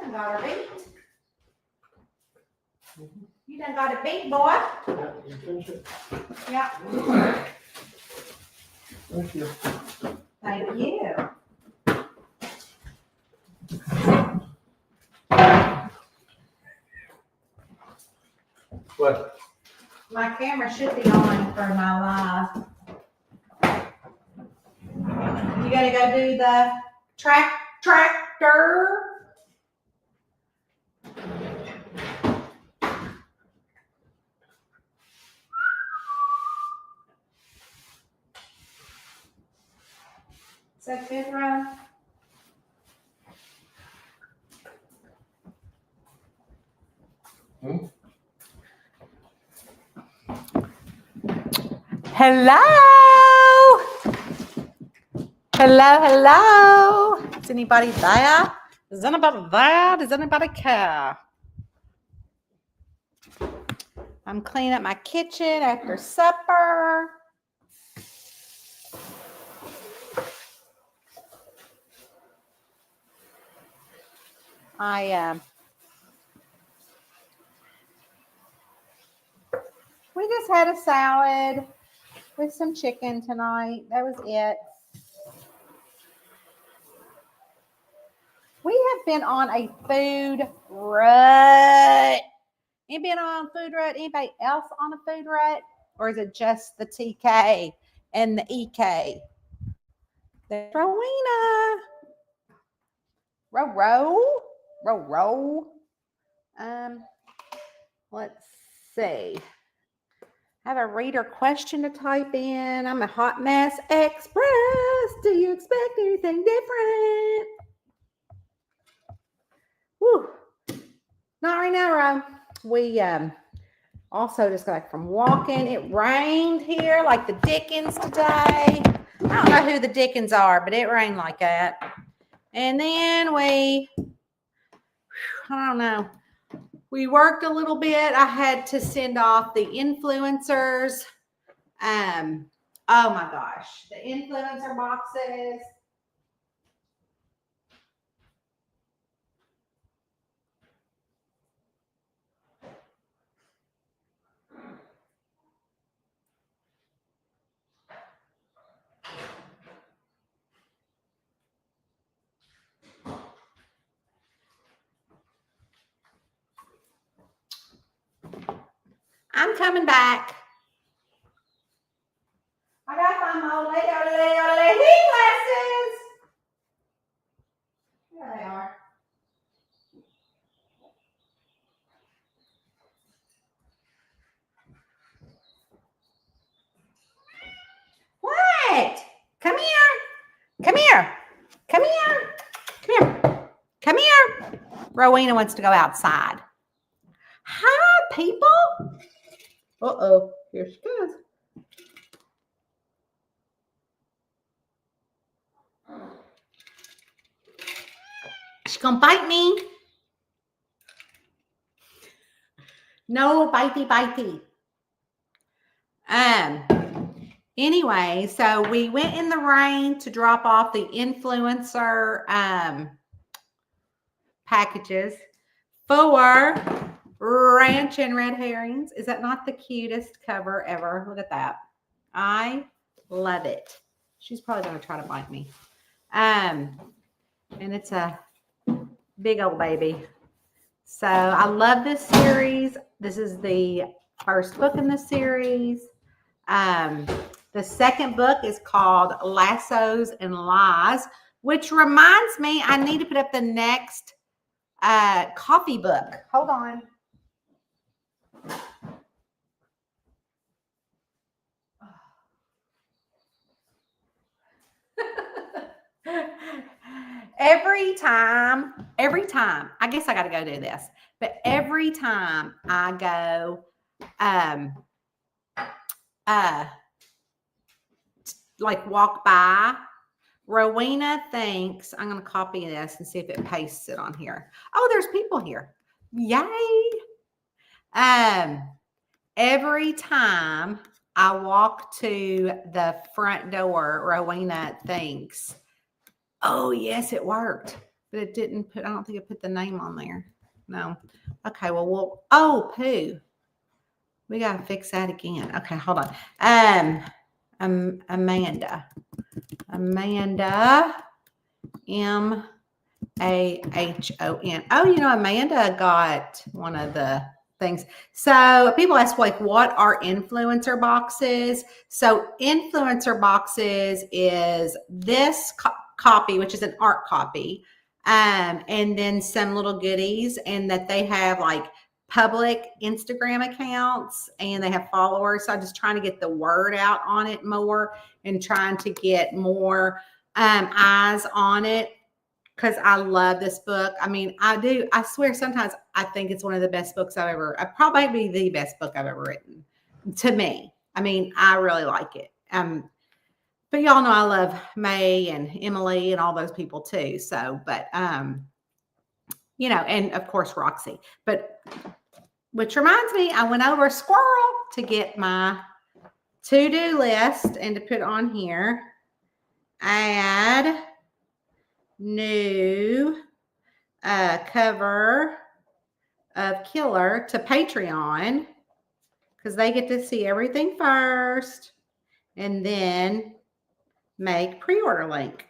done got her beat. You done got it beat, boy. Yeah, you finish it. Yeah. Thank you. Thank you. What? My camera should be on for my live. You gotta go do the tractor. Is that good, Ron? Hello. Hello, hello. Is anybody there? Is anybody there? Does anybody care? I'm cleaning up my kitchen after supper. We just had a salad with some chicken tonight. That was it. We have been on a food rut. You been on a food rut? Anybody else on a food rut? Or is it just the TK and the EK? There's Rowena. Row. Let's see. I have a reader question to type in. I'm a hot mess express. Do you expect anything different? Woo. Not right now, Ro. We also just got back from walking. It rained here like the Dickens today. I don't know who the Dickens are, but it rained like that. And then I don't know. We worked a little bit. I had to send off the influencers. Oh my gosh, the influencer boxes. I'm coming back. I got my heat glasses. There they are. What? Come here. Come here. Come here. Come here. Come here. Rowena wants to go outside. Hi, people. Uh-oh. Here she goes. She's gonna bite me. No, bitey. Anyway, so we went in the rain to drop off the influencer packages for ranch and red herrings. Is that not the cutest cover ever? Look at that. I love it. She's probably going to try to bite me. And it's a big old baby. So I love this series. This is the first book in the series. The second book is called Lassos and Lies, which reminds me I need to put up the next coffee book. Hold on. Every time, I guess I got to go do this, but every time I go, like walk by, Rowena thinks, I'm going to copy this and see if it pastes it on here. Oh, there's people here. Yay. Every time I walk to the front door, Rowena thinks, oh, yes, it worked. but it didn't put, I don't think it put the name on there. No. Okay, well, oh, Pooh. We got to fix that again. Okay, hold on. Amanda. Amanda. Mahon. Oh, Amanda got one of the things. So people ask, like, what are influencer boxes? So influencer boxes is this copy, which is an art copy, and then some little goodies, and that they have like public Instagram accounts and they have followers. So I'm just trying to get the word out on it more and trying to get more eyes on it, because I love this book. I mean, I swear sometimes I think it's one of the best books probably the best book I've ever written, to me. I mean, I really like it. But y'all know I love May and Emily and all those people too. So, but, and of course, Roxy. But, which reminds me, I went over a squirrel to get my to-do list and to put on here. Add new cover of Killer to Patreon, because they get to see everything first and then make pre-order link.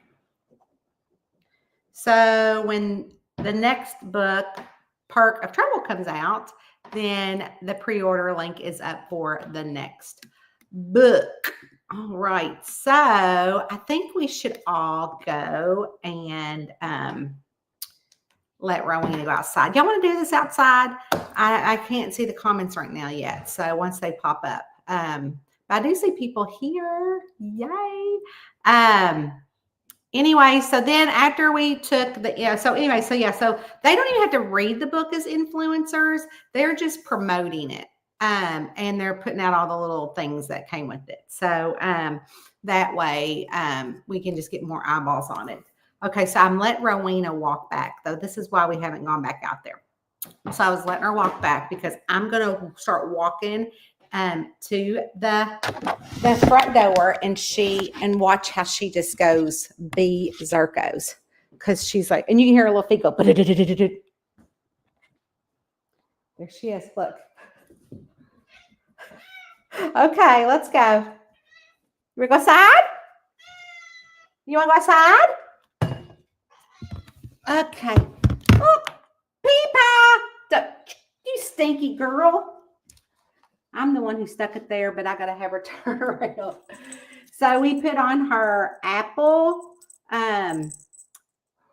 So when the next book, Perk of Trouble, comes out, then the pre-order link is up for the next book. All right, so I think we should all go and let Rowena go outside. Y'all want to do this outside? I can't see the comments right now yet, so once they pop up. But I do see people here. Yay. Anyway, so then after we took so they don't even have to read the book as influencers. They're just promoting it. And they're putting out all the little things that came with it. So that way we can just get more eyeballs on it. Okay, so I'm letting Rowena walk back, though. This is why we haven't gone back out there. So I was letting her walk back because I'm going to start walking to the front door and watch how she just goes berserkos. Because she's like, and you can hear her little feet go. There she is. Look. Okay, let's go. You want to go outside? You want to go outside? Okay. Oh, Peepa! You stinky girl. I'm the one who stuck it there, but I got to have her turn around. So we put on her apple,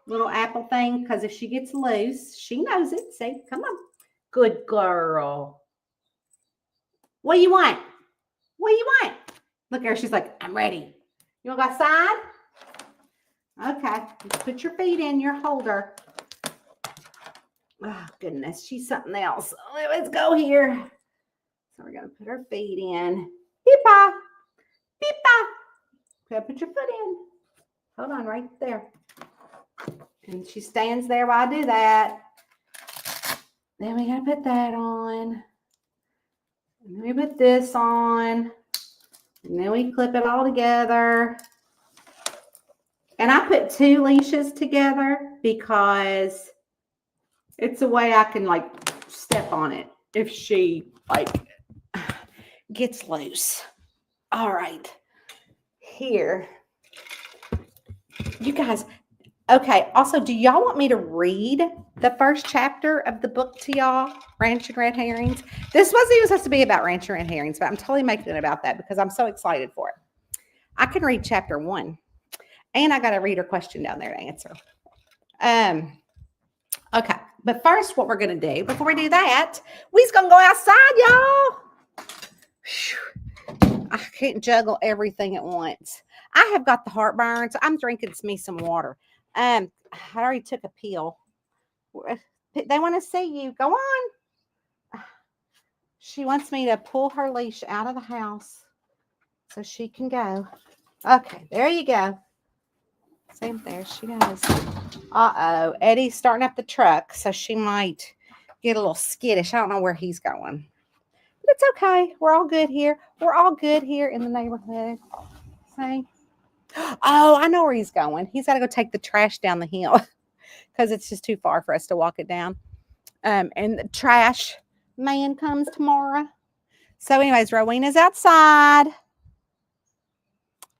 little apple thing, because if she gets loose, she knows it. See, come on. Good girl. What do you want? What do you want? Look at her. She's like, I'm ready. You want to go outside? Okay. Just put your feet in your holder. Oh, goodness. She's something else. Let's go here. So we're going to put her feet in. Peepa. Peepa. Okay, put your foot in. Hold on right there. And she stands there while I do that. Then we got to put that on. And then we put this on. And then we clip it all together. And I put 2 leashes together because it's a way I can like step on it if she like gets loose. All right. Here. You guys. Okay. Also, do y'all want me to read the first chapter of the book to y'all? Ranch and Red Herrings. This wasn't even supposed to be about Ranch and Red Herrings, but I'm totally making it about that because I'm so excited for it. I can read chapter 1. And I got a reader question down there to answer. Okay. But first, what we're going to do, before we do that, we's going to go outside, y'all. Whew. I can't juggle everything at once. I have got the heartburn, so I'm drinking me some water. I already took a pill. They want to see you. Go on. She wants me to pull her leash out of the house so she can go. Okay, there you go. Same there she goes. Uh-oh. Eddie's starting up the truck, so she might get a little skittish. I don't know where he's going. But it's okay. We're all good here. We're all good here in the neighborhood. See? Oh, I know where he's going. He's got to go take the trash down the hill. because it's just too far for us to walk it down. And the trash man comes tomorrow. So, anyways, Rowena's outside.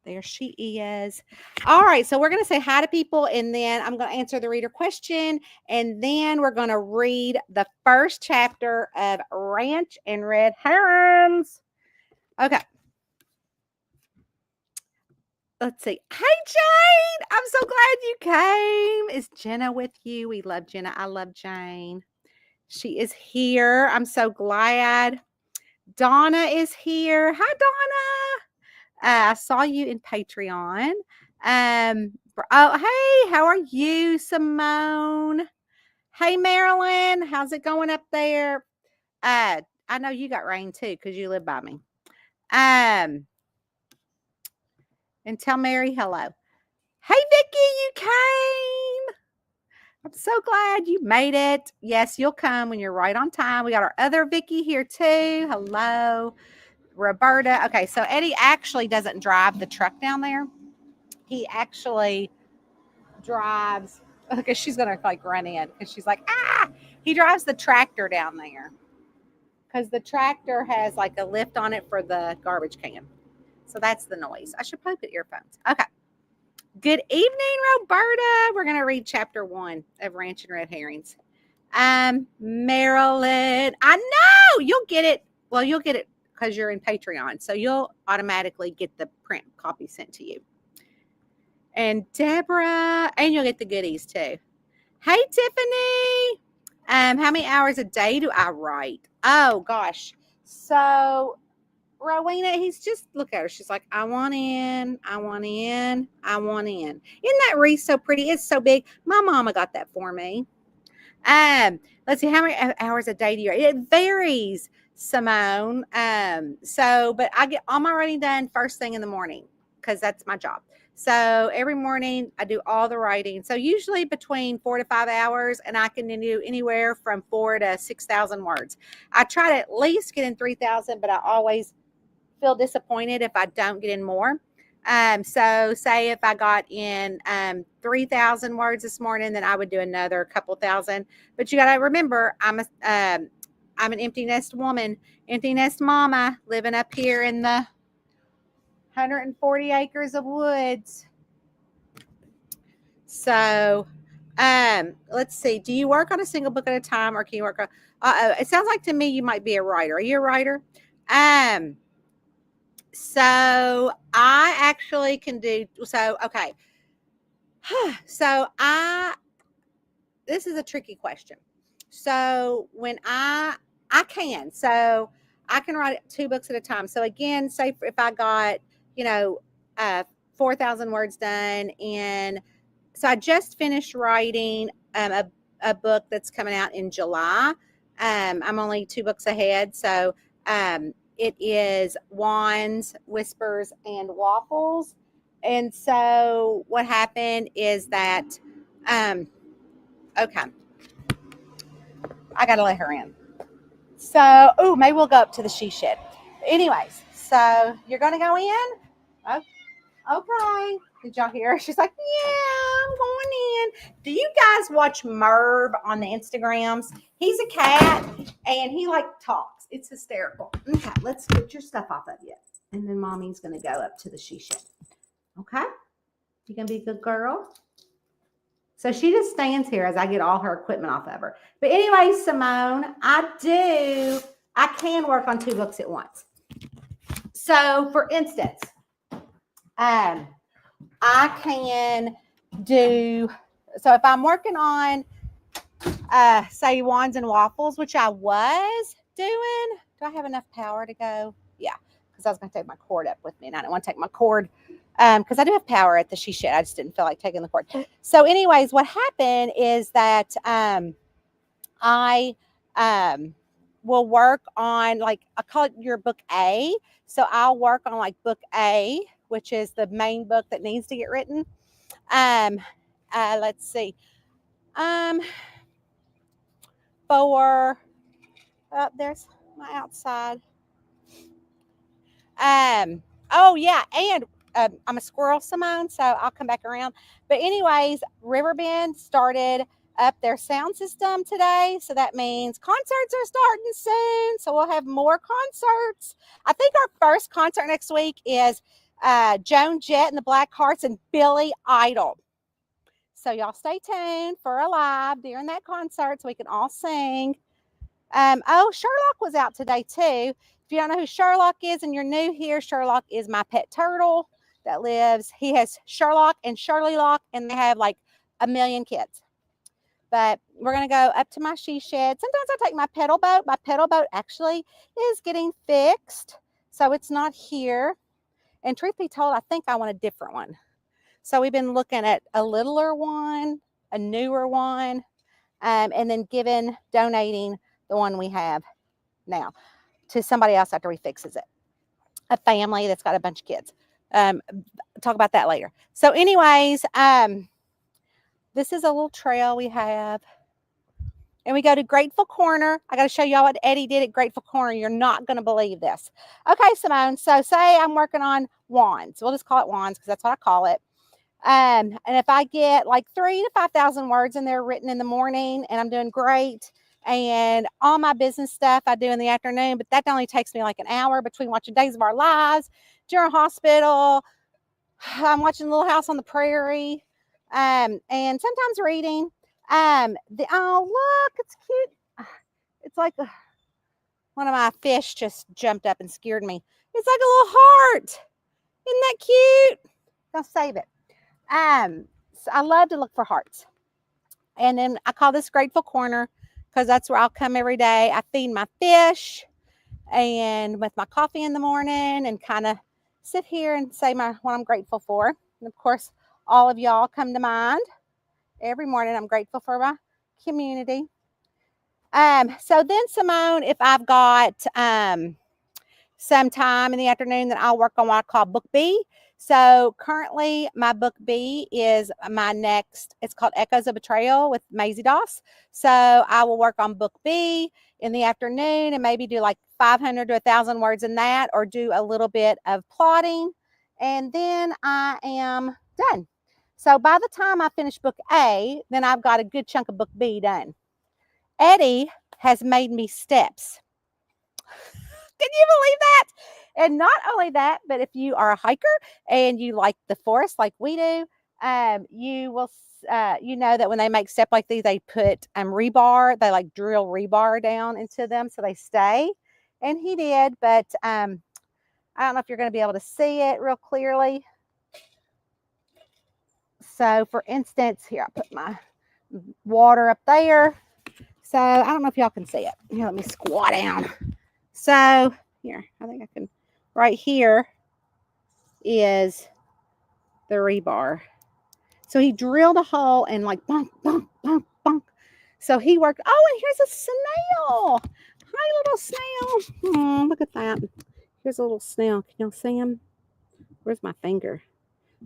There she is. All right, so we're going to say hi to people, and then I'm going to answer the reader question, and then we're going to read the first chapter of Ranch and Red Herons. Okay. Let's see. Hey, Jane. I'm so glad you came. Is Jenna with you? We love Jenna. I love Jane. She is here. I'm so glad. Donna is here. Hi, Donna. I saw you in Patreon. Oh, hey, how are you, Simone? Hey, Marilyn, how's it going up there? I know you got rain too because you live by me. And tell Mary hello. Hey, Vicky, you came. I'm so glad you made it. Yes, you'll come when you're right on time. We got our other Vicky here too. Hello, Roberta. Okay, so Eddie actually doesn't drive the truck down there. He actually drives, because she's going to like run in because she's like, he drives the tractor down there because the tractor has like a lift on it for the garbage can. So that's the noise. I should probably put earphones. Okay. Good evening, Roberta. We're going to read chapter 1 of Ranch and Red Herrings. Marilyn, I know you'll get it. Well, you'll get it because you're in Patreon. So you'll automatically get the print copy sent to you. And Deborah, and you'll get the goodies too. Hey, Tiffany. How many hours a day do I write? Oh, gosh. So, Rowena, he's just, look at her. She's like, I want in, I want in, I want in. Isn't that wreath so pretty? It's so big. My mama got that for me. Let's see, how many hours a day do you write? It varies, Simone. But I get all my writing done first thing in the morning because that's my job. So every morning I do all the writing. So usually between 4 to 5 hours, and I can do anywhere from 4 to 6,000 words. I try to at least get in 3,000, but I always feel disappointed if I don't get in more. So say if I got in 3,000 words this morning, then I would do another couple thousand. But you got to remember, I'm an empty nest woman, empty nest mama living up here in the 140 acres of woods. So, let's see. Do you work on a single book at a time, or can you work on? It sounds like to me you might be a writer. Are you a writer? So I actually can do. So okay. So this is a tricky question. So when I can, so I can write 2 books at a time. So again, say if I got, 4,000 words done in, so I just finished writing a book that's coming out in July. I'm only 2 books ahead. So it is Wands, Whispers, and Waffles. And so what happened is that, okay, I got to let her in. So, maybe we'll go up to the she shed. Anyways, so you're going to go in? Oh, okay. Did y'all hear her? She's like, yeah, I'm going in. Do you guys watch Merv on the Instagrams? He's a cat, and he like talks. It's hysterical. Okay, let's get your stuff off of you. And then Mommy's going to go up to the she shed. Okay? You going to be a good girl? So she just stands here as I get all her equipment off of her. But anyway, Simone, I can work on 2 books at once. So for instance, I can do, so if I'm working on, say Wands and Waffles, which I was doing, do I have enough power to go? Yeah, because I was going to take my cord up with me, and I didn't want to take my cord because I do have power at the she shed. I just didn't feel like taking the cord. So anyways, what happened is that I will work on, like, I call it your book A. So I'll work on like book A, which is the main book that needs to get written. Let's see. There's my outside. Oh yeah, and I'm a squirrel, Simone, so I'll come back around. But anyways, Riverbend started up their sound system today, so that means concerts are starting soon. So we'll have more concerts. I think our first concert next week is Joan Jett and the Blackhearts and Billy Idol. So y'all stay tuned for a live during that concert so we can all sing. Oh, Sherlock was out today too. If you don't know who Sherlock is and you're new here, Sherlock is my pet turtle that lives. He has Sherlock and Shirley Lock, and they have like 1,000,000 kids. But we're going to go up to my she shed. Sometimes I take my pedal boat. My pedal boat actually is getting fixed, so it's not here. And truth be told, I think I want a different one. So we've been looking at a littler one, a newer one, and then donating the one we have now to somebody else after he fixes it. A family that's got a bunch of kids. Talk about that later. So anyways, this is a little trail we have. And we go to Grateful Corner. I got to show y'all what Eddie did at Grateful Corner. You're not going to believe this. Okay, Simone. So say I'm working on wands. We'll just call it wands because that's what I call it. And if I get like 3,000 to 5,000 words in there written in the morning and I'm doing great, and all my business stuff I do in the afternoon, but that only takes me like an hour between watching Days of Our Lives, General Hospital, I'm watching Little House on the Prairie, and sometimes reading. Oh, look, it's cute. It's like one of my fish just jumped up and scared me. It's like a little heart. Isn't that cute? I'll save it. So I love to look for hearts. And then I call this Grateful Corner because that's where I'll come every day. I feed my fish and with my coffee in the morning and kind of sit here and say what I'm grateful for. And of course, all of y'all come to mind every morning. I'm grateful for my community. So then, Simone, if I've got some time in the afternoon, then I'll work on what I call book B. So currently my book B is my next, it's called Echoes of Betrayal with Maisie Doss. So I will work on book B in the afternoon and maybe do like 500 to 1,000 words in that, or do a little bit of plotting. And then I am done. So by the time I finish book A, then I've got a good chunk of book B done. Eddie has made me steps. Can you believe that? And not only that, but if you are a hiker and you like the forest like we do, you will, you know that when they make steps like these, they put rebar, they like drill rebar down into them so they stay. And he did, but I don't know if you're going to be able to see it real clearly. So for instance, here, I put my water up there. So I don't know if y'all can see it. Here, let me squat down. So here, I think I can, right here is the rebar. So he drilled a hole and like bunk, bunk, bunk, bunk. So he worked, oh, and here's a snail. Hi, little snail. Oh, look at that. Here's a little snail. Can y'all see him? Where's my finger?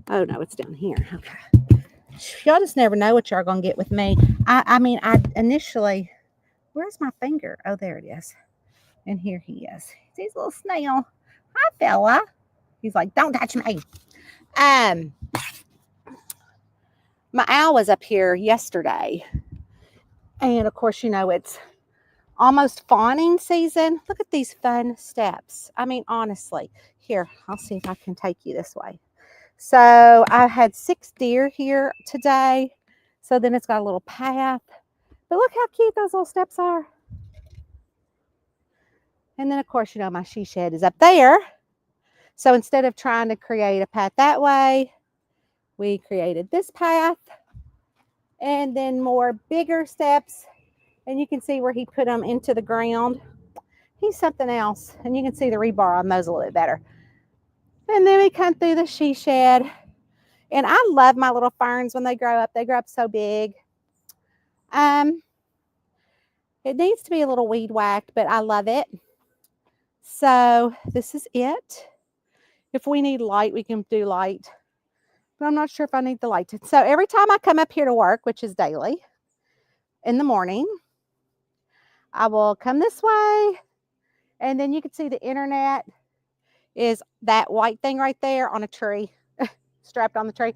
Oh, no, it's down here. Okay. Y'all just never know what y'all going to get with me. I mean, I initially, where's my finger? Oh, there it is. And here he is. He's a little snail. Hi, fella. He's like, don't touch me. My owl was up here yesterday. And of course, you know, it's almost fawning season. Look at these fun steps. I mean, honestly. Here, I'll see if I can take you this way. So I had 6 deer here today. So then it's got a little path. But look how cute those little steps are. And then, of course, you know, my she shed is up there. So instead of trying to create a path that way, we created this path. And then more bigger steps. And you can see where he put them into the ground. He's something else. And you can see the rebar on those a little bit better. And then we come through the she shed. And I love my little ferns when they grow up. They grow up so big. It needs to be a little weed whacked, but I love it. So this is it. If we need light, we can do light. But I'm not sure if I need the light. So every time I come up here to work, which is daily, in the morning, I will come this way. And then you can see the internet is that white thing right there on a tree, strapped on the tree.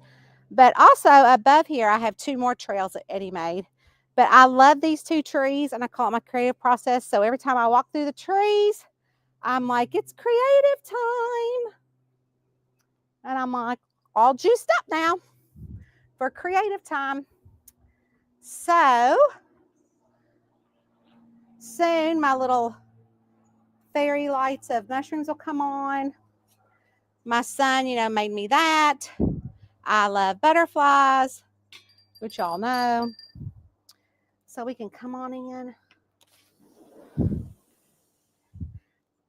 But also above here, I have 2 more trails that Eddie made. But I love these 2 trees, and I call it my creative process. So every time I walk through the trees, I'm like, it's creative time. And I'm like, all juiced up now for creative time. So soon my little fairy lights of mushrooms will come on. My son, made me that. I love butterflies, which y'all know. So we can come on in.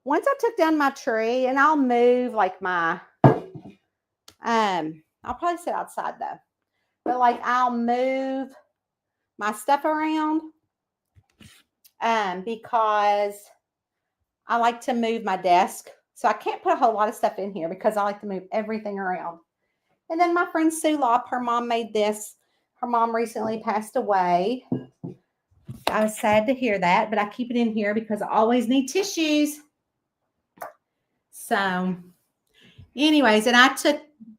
Once I took down my tree, and I'll move like my, I'll probably sit outside though, but like I'll move my stuff around, because I like to move my desk. So I can't put a whole lot of stuff in here because I like to move everything around. And then my friend Sue Lop, her mom made this. Her mom recently passed away. I was sad to hear that, but I keep it in here because I always need tissues. So anyways, and I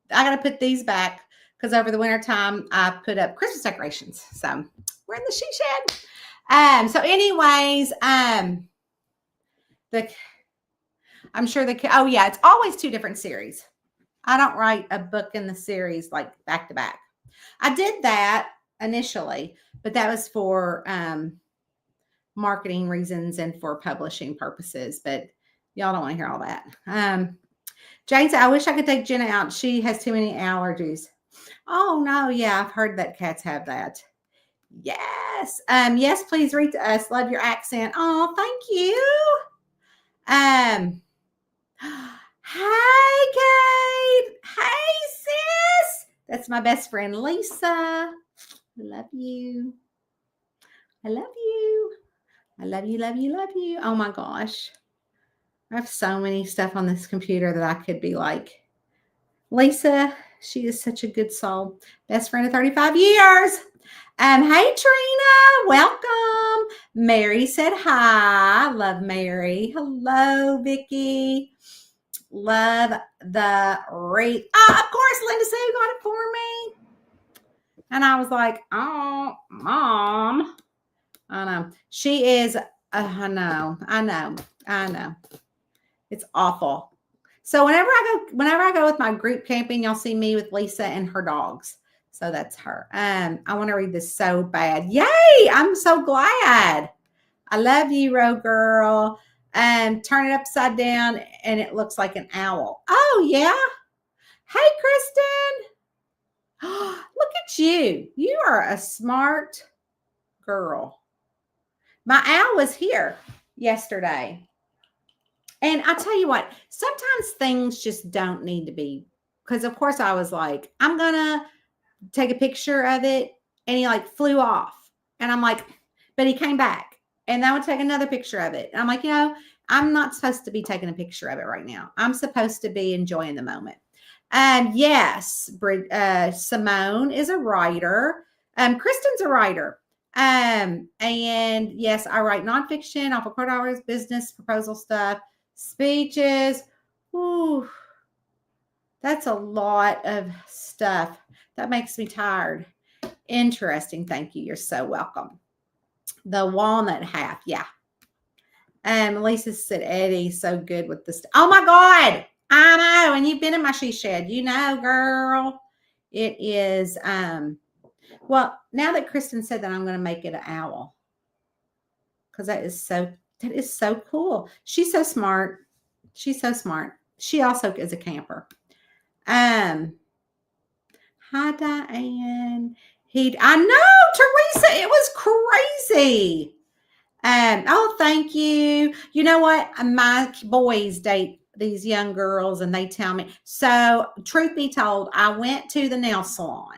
got to put these back because over the winter time I put up Christmas decorations. So we're in the she shed. So anyways, I'm sure oh yeah, it's always 2 different series. I don't write a book in the series like back to back. I did that initially, but that was for marketing reasons and for publishing purposes. But y'all don't want to hear all that. Jane said, I wish I could take Jenna out. She has too many allergies. Oh no, yeah, I've heard that cats have that. Yes. Yes, please read to us. Love your accent. Oh, thank you. Hi, Kate. Hey, sis. That's my best friend, Lisa. I love you. I love you. I love you, love you, love you. Oh my gosh. I have so many stuff on this computer that I could be like, Lisa, she is such a good soul. Best friend of 35 years. Hey, Trina, welcome. Mary said hi. Love Mary. Hello, Vicki. Love the rate. Oh, of course, Linda Sue got it for me. And I was like, oh, Mom. I know. She is, I know. It's awful. So whenever I go with my group camping, y'all see me with Lisa and her dogs. So that's her. I want to read this so bad. Yay! I'm so glad. I love you, Ro girl. Turn it upside down and it looks like an owl. Oh yeah. Hey, Kristen. Look at you. You are a smart girl. My owl was here yesterday. And I'll tell you what, sometimes things just don't need to be, because of course I was like, I'm going to take a picture of it. And he like flew off. And I'm like, but he came back. And I would take another picture of it. And I'm like, I'm not supposed to be taking a picture of it right now. I'm supposed to be enjoying the moment. Yes, Simone is a writer. Kristen's a writer. And yes, I write nonfiction, off of court hours, business, proposal stuff, speeches. Ooh, that's a lot of stuff. That makes me tired. Interesting. Thank you. You're so welcome. The walnut half. Yeah. Lisa said, Eddie's so good with this. Oh my God. I know. And you've been in my she shed, girl. It is, well, now that Kristen said that, I'm going to make it an owl. Because that is so cool. She's so smart. She also is a camper. Hi, Diane. I know, Teresa, it was crazy. Oh, thank you. You know what? My boys date these young girls and they tell me. So truth be told, I went to the nail salon.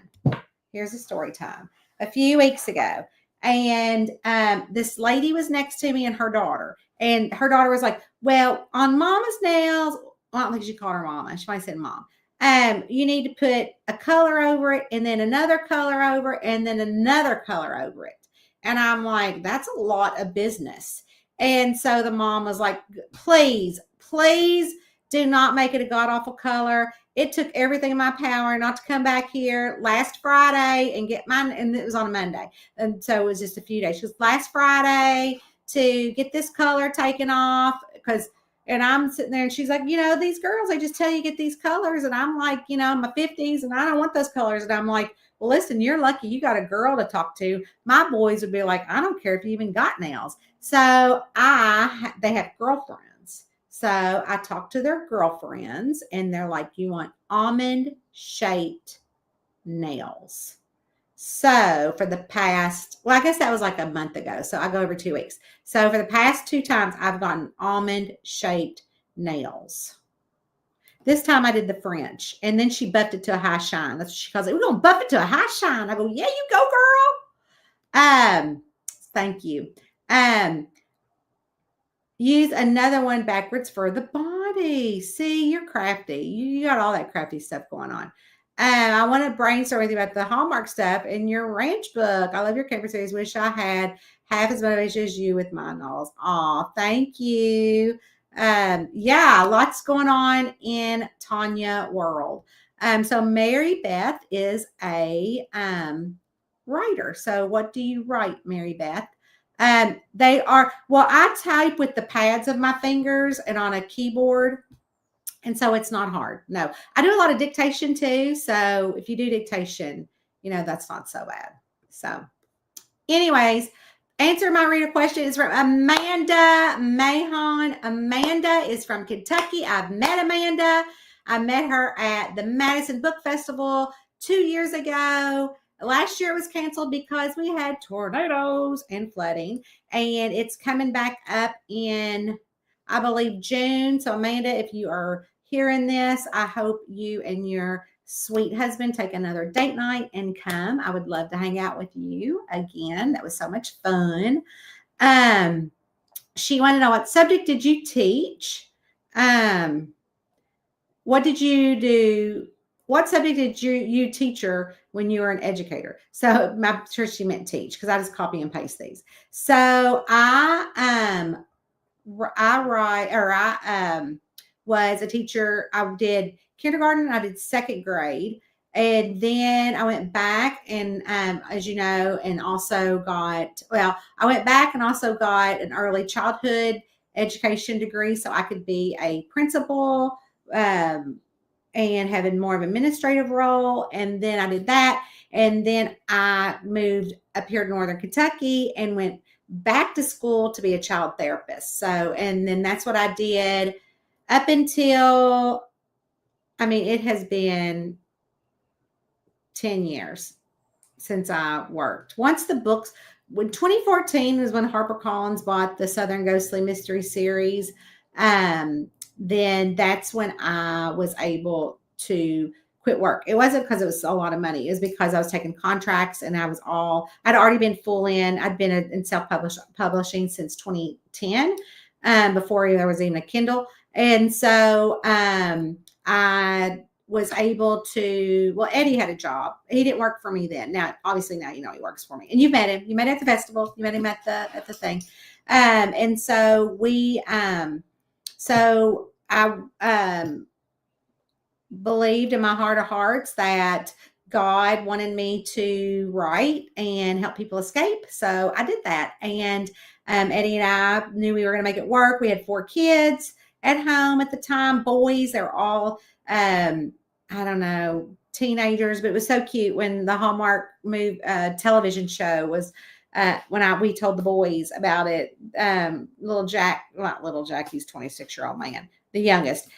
Here's a story time. A few weeks ago. And this lady was next to me and her daughter. And her daughter was like, well, on Mama's nails, I don't think she called her Mama. She might have said Mom. You need to put a color over it and then another color over it and then another color over it. And I'm like, that's a lot of business. And so the mom was like, please Do not make it a god-awful color. It took everything in my power not to come back here last Friday and get mine, and it was on a Monday. And so it was just a few days. Because last Friday to get this color taken off, and I'm sitting there and she's like, these girls, they just tell you get these colors. And I'm like, my 50s and I don't want those colors. And I'm like, well, listen, you're lucky you got a girl to talk to. My boys would be like, I don't care if you even got nails. So they have girlfriends. So I talked to their girlfriends and they're like, you want almond shaped nails. So for the past, I guess that was like a month ago. So I go over 2 weeks. So for the past 2 times, I've gotten almond shaped nails. This time I did the French, and then she buffed it to a high shine. That's what she calls it. We're going to buff it to a high shine. I go, yeah, you go, girl. Thank you. Use another one backwards for the body. See, you're crafty. You got all that crafty stuff going on. I want to brainstorm with you about the Hallmark stuff in your ranch book. I love your camper series. Wish I had half as much as you with my dolls. Aw, thank you. Yeah, lots going on in Tanya world. So Mary Beth is a writer. So what do you write, Mary Beth? I type with the pads of my fingers and on a keyboard. And so it's not hard. No, I do a lot of dictation too. So if you do dictation, that's not so bad. So anyways, answer my reader question is from Amanda Mahon. Amanda is from Kentucky. I've met Amanda. I met her at the Madison Book Festival 2 years ago. Last year it was canceled because we had tornadoes and flooding, and it's coming back up in, I believe, June. So Amanda, if you are hearing this, I hope you and your sweet husband take another date night and come. I would love to hang out with you again. That was so much fun. She wanted to know, what subject did you teach? What did you do? What subject did you teach her when you were an educator? So I'm sure she meant teach, because I just copy and paste these. So I was a teacher. I did kindergarten. I did 2nd grade. And then I went back and, as you know, and also I went back and also got an early childhood education degree so I could be a principal, and having more of an administrative role. And then I did that. And then I moved up here to Northern Kentucky and went back to school to be a child therapist. So, and then that's what I did up until, it has been 10 years since I worked. Once the books, when 2014 was when HarperCollins bought the Southern Ghostly Mystery Series, then that's when I was able to quit work. It wasn't because it was a lot of money. It was because I was taking contracts and I'd already been full in. I'd been in self-publishing since 2010, before there was even a Kindle. And so I was able to, Eddie had a job. He didn't work for me then. Now, obviously now, he works for me, and you met him. You met him at the festival. You met him at the thing. And so I believed in my heart of hearts that God wanted me to write and help people escape. So I did that. And Eddie and I knew we were going to make it work. We had 4 kids at home at the time, boys. They were all, I don't know, teenagers, but it was so cute when the Hallmark television show was, when we told the boys about it. Little Jack, not little Jack, he's 26-year-old man, the youngest.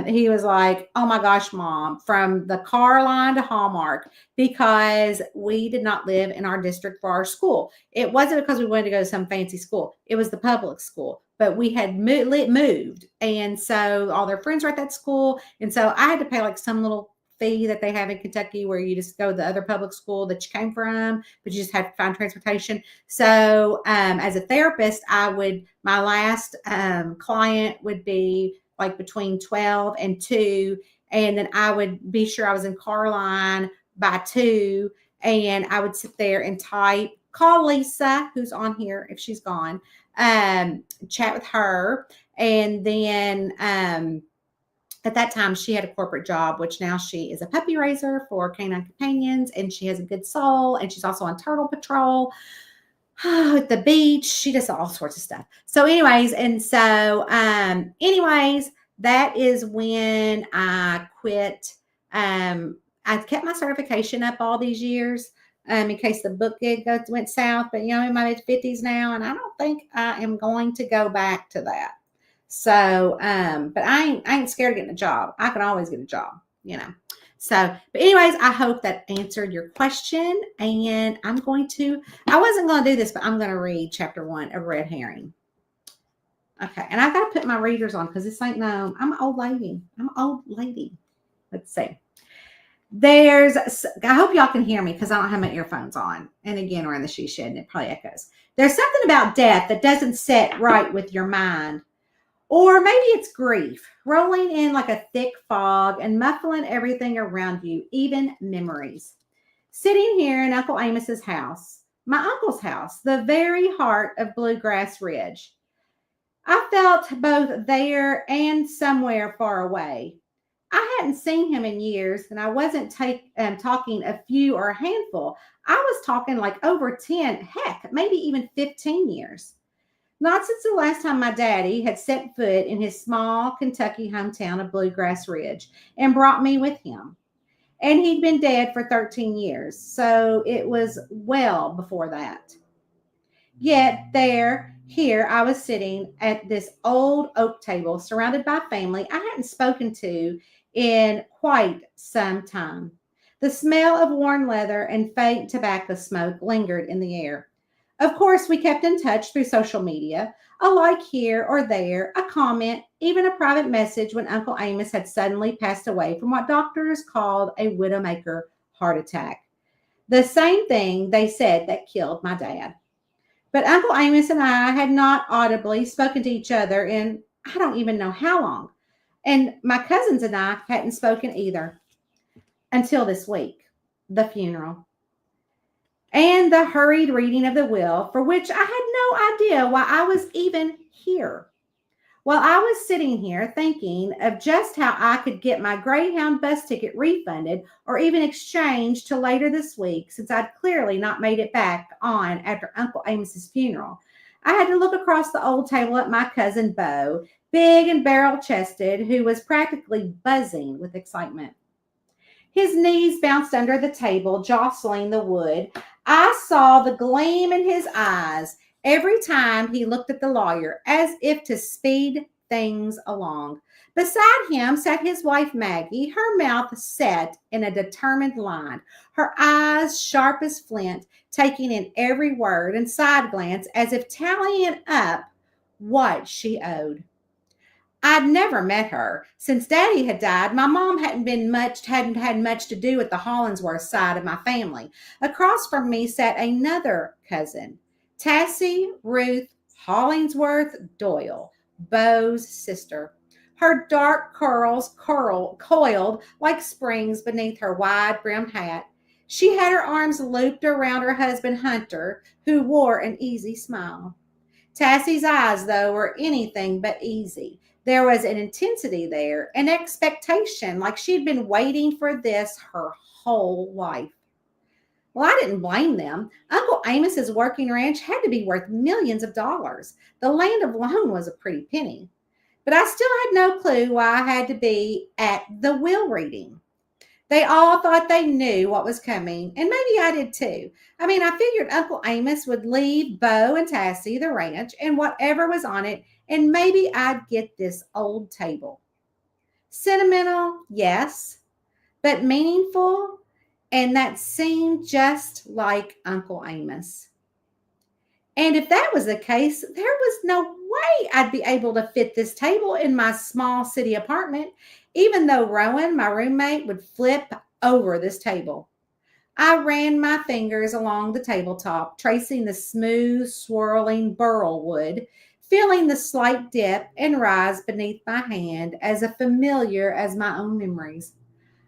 He was like, oh my gosh, Mom, from the car line to Hallmark, because we did not live in our district for our school. It wasn't because we wanted to go to some fancy school. It was the public school, but we had moved. And so all their friends were at that school. And so I had to pay like some little fee that they have in Kentucky where you just go to the other public school that you came from, but you just had to find transportation. So as a therapist, my last client would be like between 12 and 2. And then I would be sure I was in car line by 2. And I would sit there and type, call Lisa, who's on here if she's gone, chat with her. And then At that time, she had a corporate job, which now she is a puppy raiser for Canine Companions, and she has a good soul, and she's also on Turtle Patrol at the beach. She does all sorts of stuff. So anyways, that is when I quit. I kept my certification up all these years in case the book gig went south, but I'm in my mid-50s now, and I don't think I am going to go back to that. So, but I ain't scared of getting a job. I can always get a job, So, but anyways, I hope that answered your question. And I wasn't going to do this, but I'm going to read chapter 1 of Red Herring. Okay. And I got to put my readers on because I'm an old lady. Let's see. I hope y'all can hear me because I don't have my earphones on. And again, we're in the she shed and it probably echoes. There's something about death that doesn't sit right with your mind. Or maybe it's grief, rolling in like a thick fog and muffling everything around you, even memories. Sitting here in Uncle Amos's house, my uncle's house, the very heart of Bluegrass Ridge. I felt both there and somewhere far away. I hadn't seen him in years, and I wasn't talking a few or a handful. I was talking like over 10, heck, maybe even 15 years. Not since the last time my daddy had set foot in his small Kentucky hometown of Bluegrass Ridge and brought me with him. And he'd been dead for 13 years, so it was well before that. Yet here I was sitting at this old oak table surrounded by family I hadn't spoken to in quite some time. The smell of worn leather and faint tobacco smoke lingered in the air. Of course, we kept in touch through social media, a like here or there, a comment, even a private message when Uncle Amos had suddenly passed away from what doctors called a widowmaker heart attack. The same thing they said that killed my dad. But Uncle Amos and I had not audibly spoken to each other in I don't even know how long. And my cousins and I hadn't spoken either until this week, the funeral. And the hurried reading of the will, for which I had no idea why I was even here. While I was sitting here thinking of just how I could get my Greyhound bus ticket refunded or even exchanged till later this week, since I'd clearly not made it back on after Uncle Amos's funeral, I had to look across the old table at my cousin Bo, big and barrel-chested, who was practically buzzing with excitement. His knees bounced under the table, jostling the wood. I saw the gleam in his eyes every time he looked at the lawyer, as if to speed things along. Beside him sat his wife, Maggie, her mouth set in a determined line, her eyes sharp as flint, taking in every word and side glance as if tallying up what she owed. I'd never met her. Since Daddy had died, my mom hadn't had much to do with the Hollingsworth side of my family. Across from me sat another cousin, Tassie Ruth Hollingsworth Doyle, Beau's sister. Her dark curls coiled like springs beneath her wide-brimmed hat. She had her arms looped around her husband Hunter, who wore an easy smile. Tassie's eyes, though, were anything but easy. There was an intensity there, an expectation, like she'd been waiting for this her whole life. Well, I didn't blame them. Uncle Amos's working ranch had to be worth millions of dollars. The land alone was a pretty penny. But I still had no clue why I had to be at the will reading. They all thought they knew what was coming, and maybe I did too. I mean, I figured Uncle Amos would leave Bo and Tassie the ranch and whatever was on it, and maybe I'd get this old table. Sentimental, yes, but meaningful, and that seemed just like Uncle Amos. And if that was the case, there was no way I'd be able to fit this table in my small city apartment, even though Rowan, my roommate, would flip over this table. I ran my fingers along the tabletop, tracing the smooth, swirling burl wood, feeling the slight dip and rise beneath my hand as familiar as my own memories.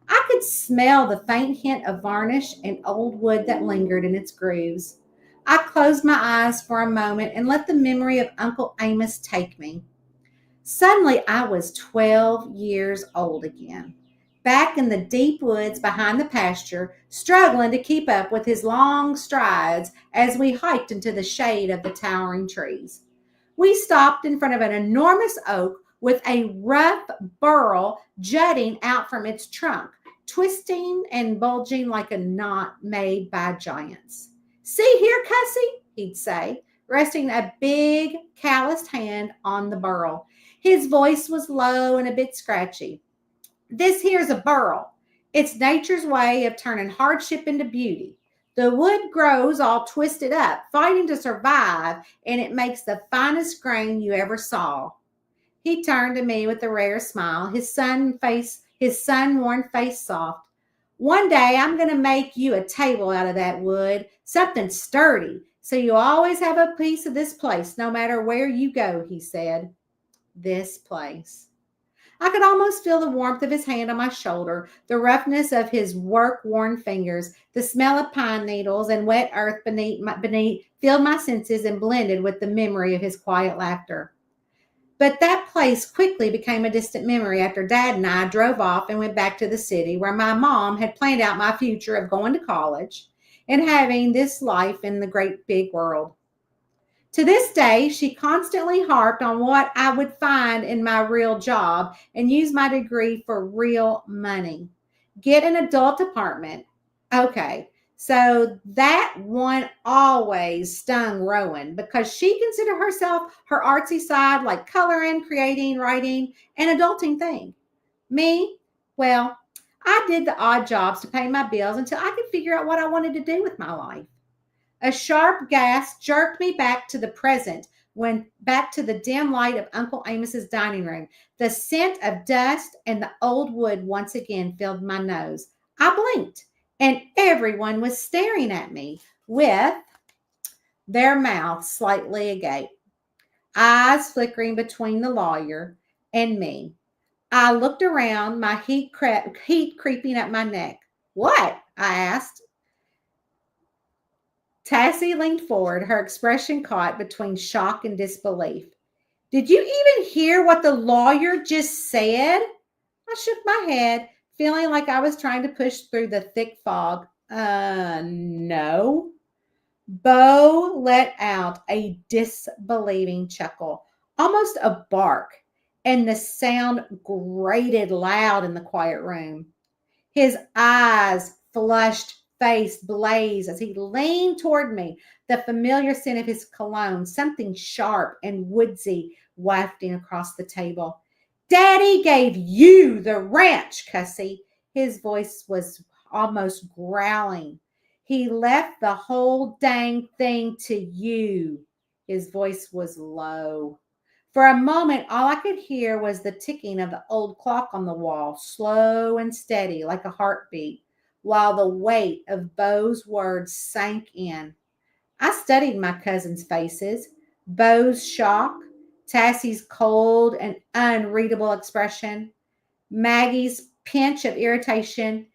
I could smell the faint hint of varnish and old wood that lingered in its grooves. I closed my eyes for a moment and let the memory of Uncle Amos take me. Suddenly, I was 12 years old again, back in the deep woods behind the pasture, struggling to keep up with his long strides as we hiked into the shade of the towering trees. We stopped in front of an enormous oak with a rough burl jutting out from its trunk, twisting and bulging like a knot made by giants. See here, Cussy, he'd say, resting a big, calloused hand on the burl. His voice was low and a bit scratchy. This here's a burl. It's nature's way of turning hardship into beauty. The wood grows all twisted up, fighting to survive, and it makes the finest grain you ever saw. He turned to me with a rare smile, his sun-worn face soft. One day I'm going to make you a table out of that wood, something sturdy, so you always have a piece of this place, no matter where you go, he said. This place. I could almost feel the warmth of his hand on my shoulder, the roughness of his work-worn fingers, the smell of pine needles and wet earth beneath filled my senses and blended with the memory of his quiet laughter. But that place quickly became a distant memory after Dad and I drove off and went back to the city where my mom had planned out my future of going to college and having this life in the great big world. To this day, she constantly harped on what I would find in my real job and use my degree for real money. Get an adult apartment. Okay, so that one always stung Rowan because she considered herself her artsy side like coloring, creating, writing, and adulting thing. Me, well, I did the odd jobs to pay my bills until I could figure out what I wanted to do with my life. A sharp gas jerked me back to the present, when back to the dim light of Uncle Amos's dining room. The scent of dust and the old wood once again filled my nose. I blinked, and everyone was staring at me with their mouths slightly agape, eyes flickering between the lawyer and me. I looked around, my heat creeping up my neck. What? I asked. Tassie leaned forward, her expression caught between shock and disbelief. Did you even hear what the lawyer just said? I shook my head, feeling like I was trying to push through the thick fog. No. Bo let out a disbelieving chuckle, almost a bark, and the sound grated loud in the quiet room. His eyes flushed, face blazed as he leaned toward me, the familiar scent of his cologne, something sharp and woodsy, wafting across the table. Daddy gave you the ranch, Cussy. His voice was almost growling. He left the whole dang thing to you. His voice was low. For a moment, all I could hear was the ticking of the old clock on the wall, slow and steady like a heartbeat, while the weight of Bo's words sank in. I studied my cousins' faces, Bo's shock, Tassie's cold and unreadable expression, Maggie's pinch of irritation,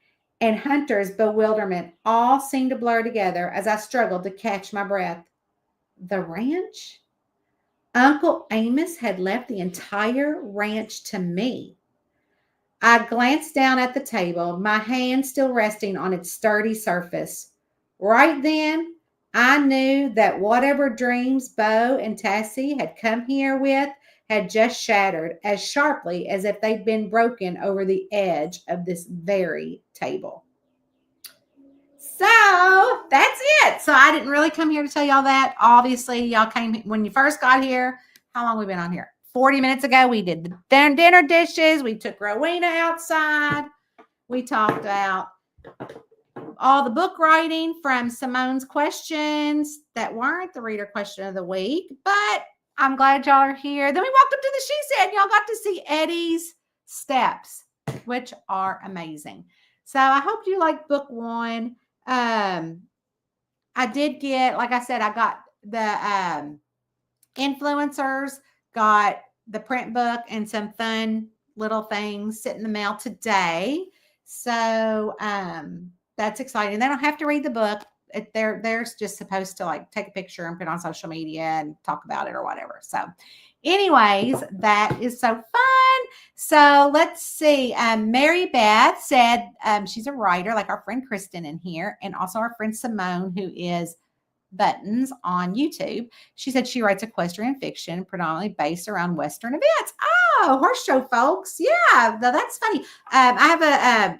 and Hunter's bewilderment all seemed to blur together as I struggled to catch my breath. The ranch? Uncle Amos had left the entire ranch to me. I glanced down at the table, my hand still resting on its sturdy surface. Right then, I knew that whatever dreams Bo and Tassie had come here with had just shattered as sharply as if they'd been broken over the edge of this very table. So that's it. So I didn't really come here to tell y'all that. Obviously, y'all came when you first got here. How long have we been on here? 40 minutes ago, we did the dinner dishes. We took Rowena outside. We talked about all the book writing from Simone's questions that weren't the reader question of the week. But I'm glad y'all are here. Then we walked up to the She Said, and y'all got to see Eddie's steps, which are amazing. So I hope you like book one. I did get, like I said, I got the influencers, got the print book and some fun little things sitting in the mail today. So that's exciting. They don't have to read the book. They're just supposed to like take a picture and put it on social media and talk about it or whatever. So anyways, that is so fun. So let's see. Mary Beth said she's a writer, like our friend Kristen in here, and also our friend Simone, who is Buttons on YouTube. She said she writes equestrian fiction, predominantly based around Western events. Oh, horse show folks. Yeah, that's funny. I have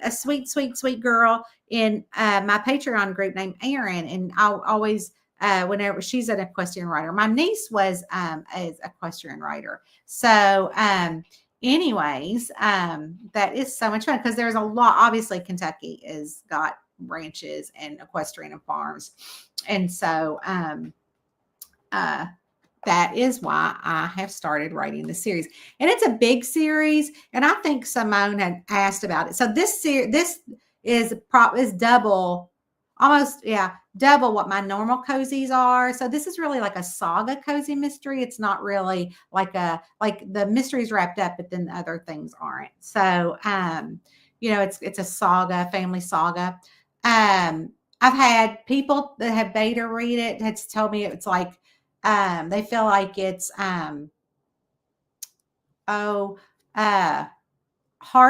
a sweet, sweet, sweet girl in my Patreon group named Erin, and I'll always whenever she's an equestrian writer. My niece was an equestrian writer. So anyways, that is so much fun because there's a lot. Obviously, Kentucky has got ranches and equestrian and farms. And so that is why I have started writing the series. And it's a big series. And I think Simone had asked about it. So this is double, almost, double what my normal cozies are. So this is really like a saga cozy mystery. It's not really like the mystery's wrapped up, but then the other things aren't. So it's a saga, family saga. I've had people that have beta read it that's told me it's like they feel like it's Heart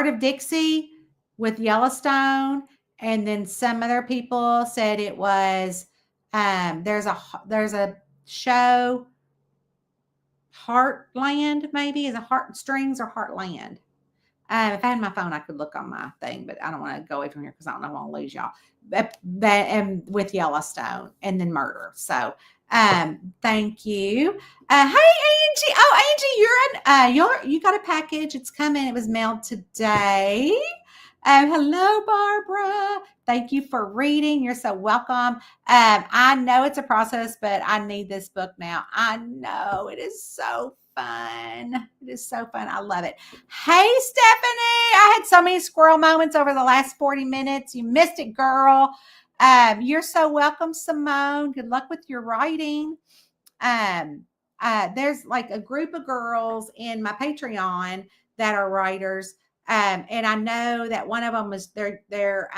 of Dixie with Yellowstone, and then some other people said it was there's a show Heartland, maybe is a Heartstrings or Heartland. If I had my phone, I could look on my thing, but I don't want to go away from here because I don't know if I want to lose y'all. But and with Yellowstone and then murder. So thank you. Hey Angie. Oh, Angie, you got a package. It's coming. It was mailed today. Hello, Barbara. Thank you for reading. You're so welcome. I know it's a process, but I need this book now. I know it is so fun. It is so fun. I love it. Hey, Stephanie. I had so many squirrel moments over the last 40 minutes. You missed it, girl. You're so welcome, Simone. Good luck with your writing. There's like a group of girls in my Patreon that are writers. And I know that one of them was they're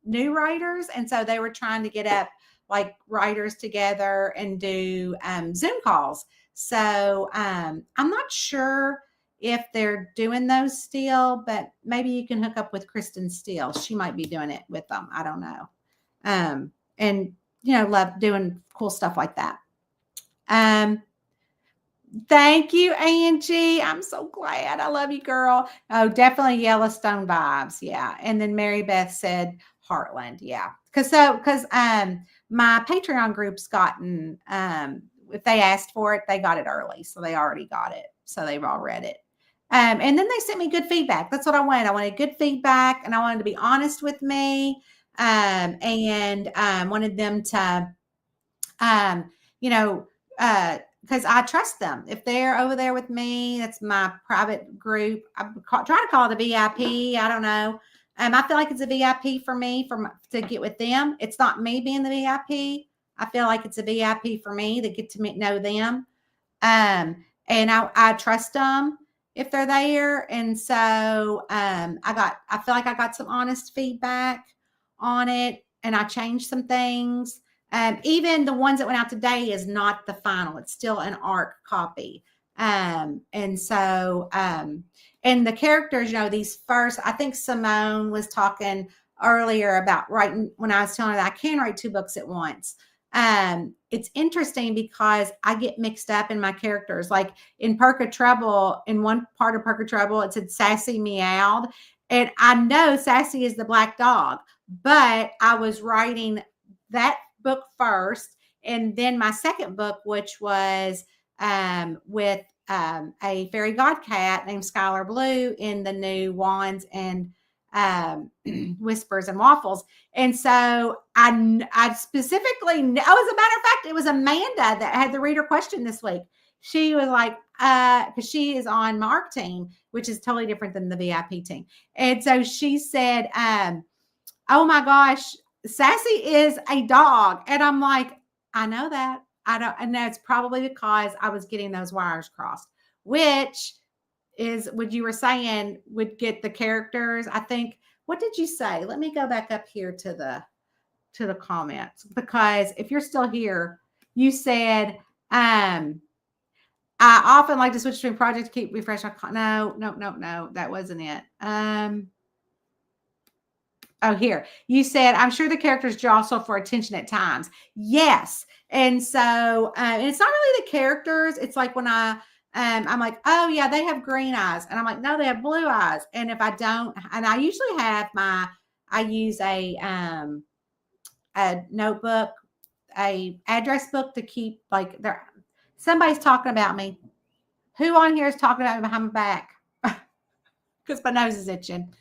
new writers. And so they were trying to get up like writers together and do Zoom calls. So I'm not sure if they're doing those still, but maybe you can hook up with Kristen Steele. She might be doing it with them. I don't know. And love doing cool stuff like that. Thank you, Angie. I'm so glad. I love you, girl. Oh, definitely Yellowstone vibes. Yeah. And then Mary Beth said Heartland. Yeah. Because my Patreon group's gotten if they asked for it, they got it early. So they already got it. So they've all read it. And then they sent me good feedback. That's what I wanted. I wanted good feedback, and I wanted to be honest with me. And wanted them to because I trust them. If they're over there with me, that's my private group. I'm trying to call it a VIP. I don't know. I feel like it's a VIP for me to get with them. It's not me being the VIP. I feel like it's a VIP for me to get to know them. And I trust them if they're there. And so I feel like I got some honest feedback on it, and I changed some things. Even the ones that went out today is not the final. It's still an ARC copy. And so, and the characters, these first, I think Simone was talking earlier about writing when I was telling her that I can write 2 books at once. It's interesting because I get mixed up in my characters. Like in Perk of Trouble, in one part of Perk of Trouble, it said Sassy meowed. And I know Sassy is the black dog, but I was writing that book first, and then my second book, which was with a fairy god cat named Skylar Blue in the new Wands and Whispers and Waffles. And so I specifically, as a matter of fact, it was Amanda that had the reader question this week. She was like, because she is on my ARC team, which is totally different than the VIP team. And so she said, oh my gosh, Sassy is a dog. And I'm like, I know that. And that's probably because I was getting those wires crossed, which is what you were saying would get the characters. I think, what did you say? Let me go back up here to the comments, because if you're still here, you said, I often like to switch between projects to keep refresh. No, that wasn't it. Oh, here. You said, I'm sure the characters jostle for attention at times. Yes. And so and it's not really the characters. It's like when I'm like, oh yeah, they have green eyes. And I'm like, no, they have blue eyes. And if I don't, and I usually have I use a notebook, a address book to keep like somebody's talking about me. Who on here is talking about me behind my back? Because my nose is itching.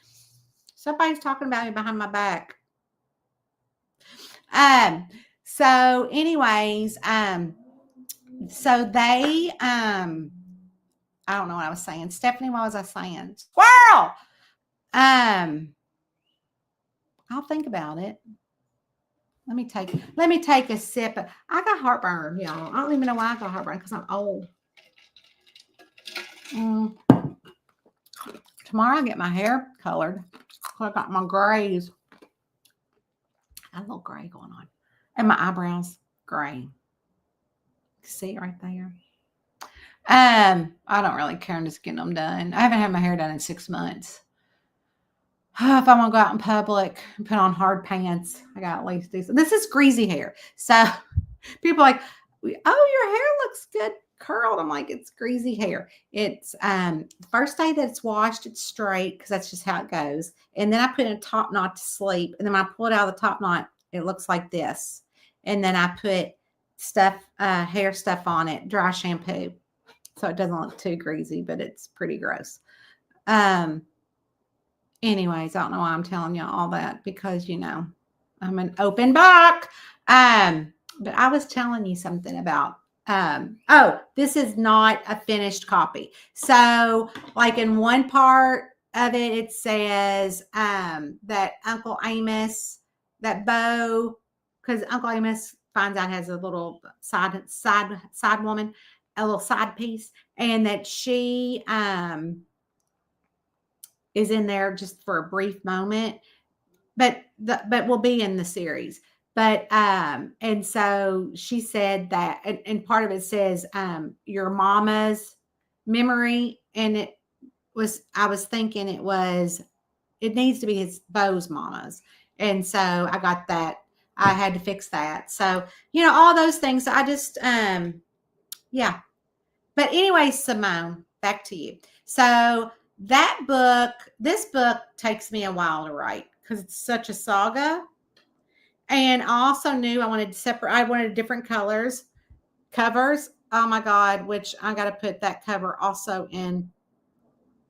Somebody's talking about me behind my back. So anyways, so they I don't know what I was saying. Stephanie, what was I saying? Squirrel. I'll think about it. Let me take a sip. I got heartburn, y'all. I don't even know why I got heartburn because I'm old. Tomorrow I get my hair colored. I got my grays. I got a little gray going on. And my eyebrows, gray. See it right there. I don't really care. I'm just getting them done. I haven't had my hair done in 6 months. If I want to go out in public and put on hard pants, I got at least do. This is greasy hair. So people are like, oh, your hair looks good curled. I'm like, it's greasy hair. It's the first day that it's washed, it's straight because that's just how it goes. And then I put in a top knot to sleep. And then when I pull it out of the top knot, it looks like this. And then I put hair stuff on it, dry shampoo. So it doesn't look too greasy, but it's pretty gross. Anyways, I don't know why I'm telling you all that because, I'm an open book. But I was telling you something about, this is not a finished copy. So like in one part of it, it says that Uncle Amos, that Bo, because Uncle Amos finds out has a little side woman, a little side piece, and that she is in there just for a brief moment, but will be in the series. But and so she said that, and part of it says your mama's memory, and I was thinking it needs to be his Bo's mama's, and so I got that. I had to fix that. So all those things. I just yeah. But anyway, Simone, back to you. So this book takes me a while to write because it's such a saga. And I also knew I wanted different covers. Oh my God, which I got to put that cover also in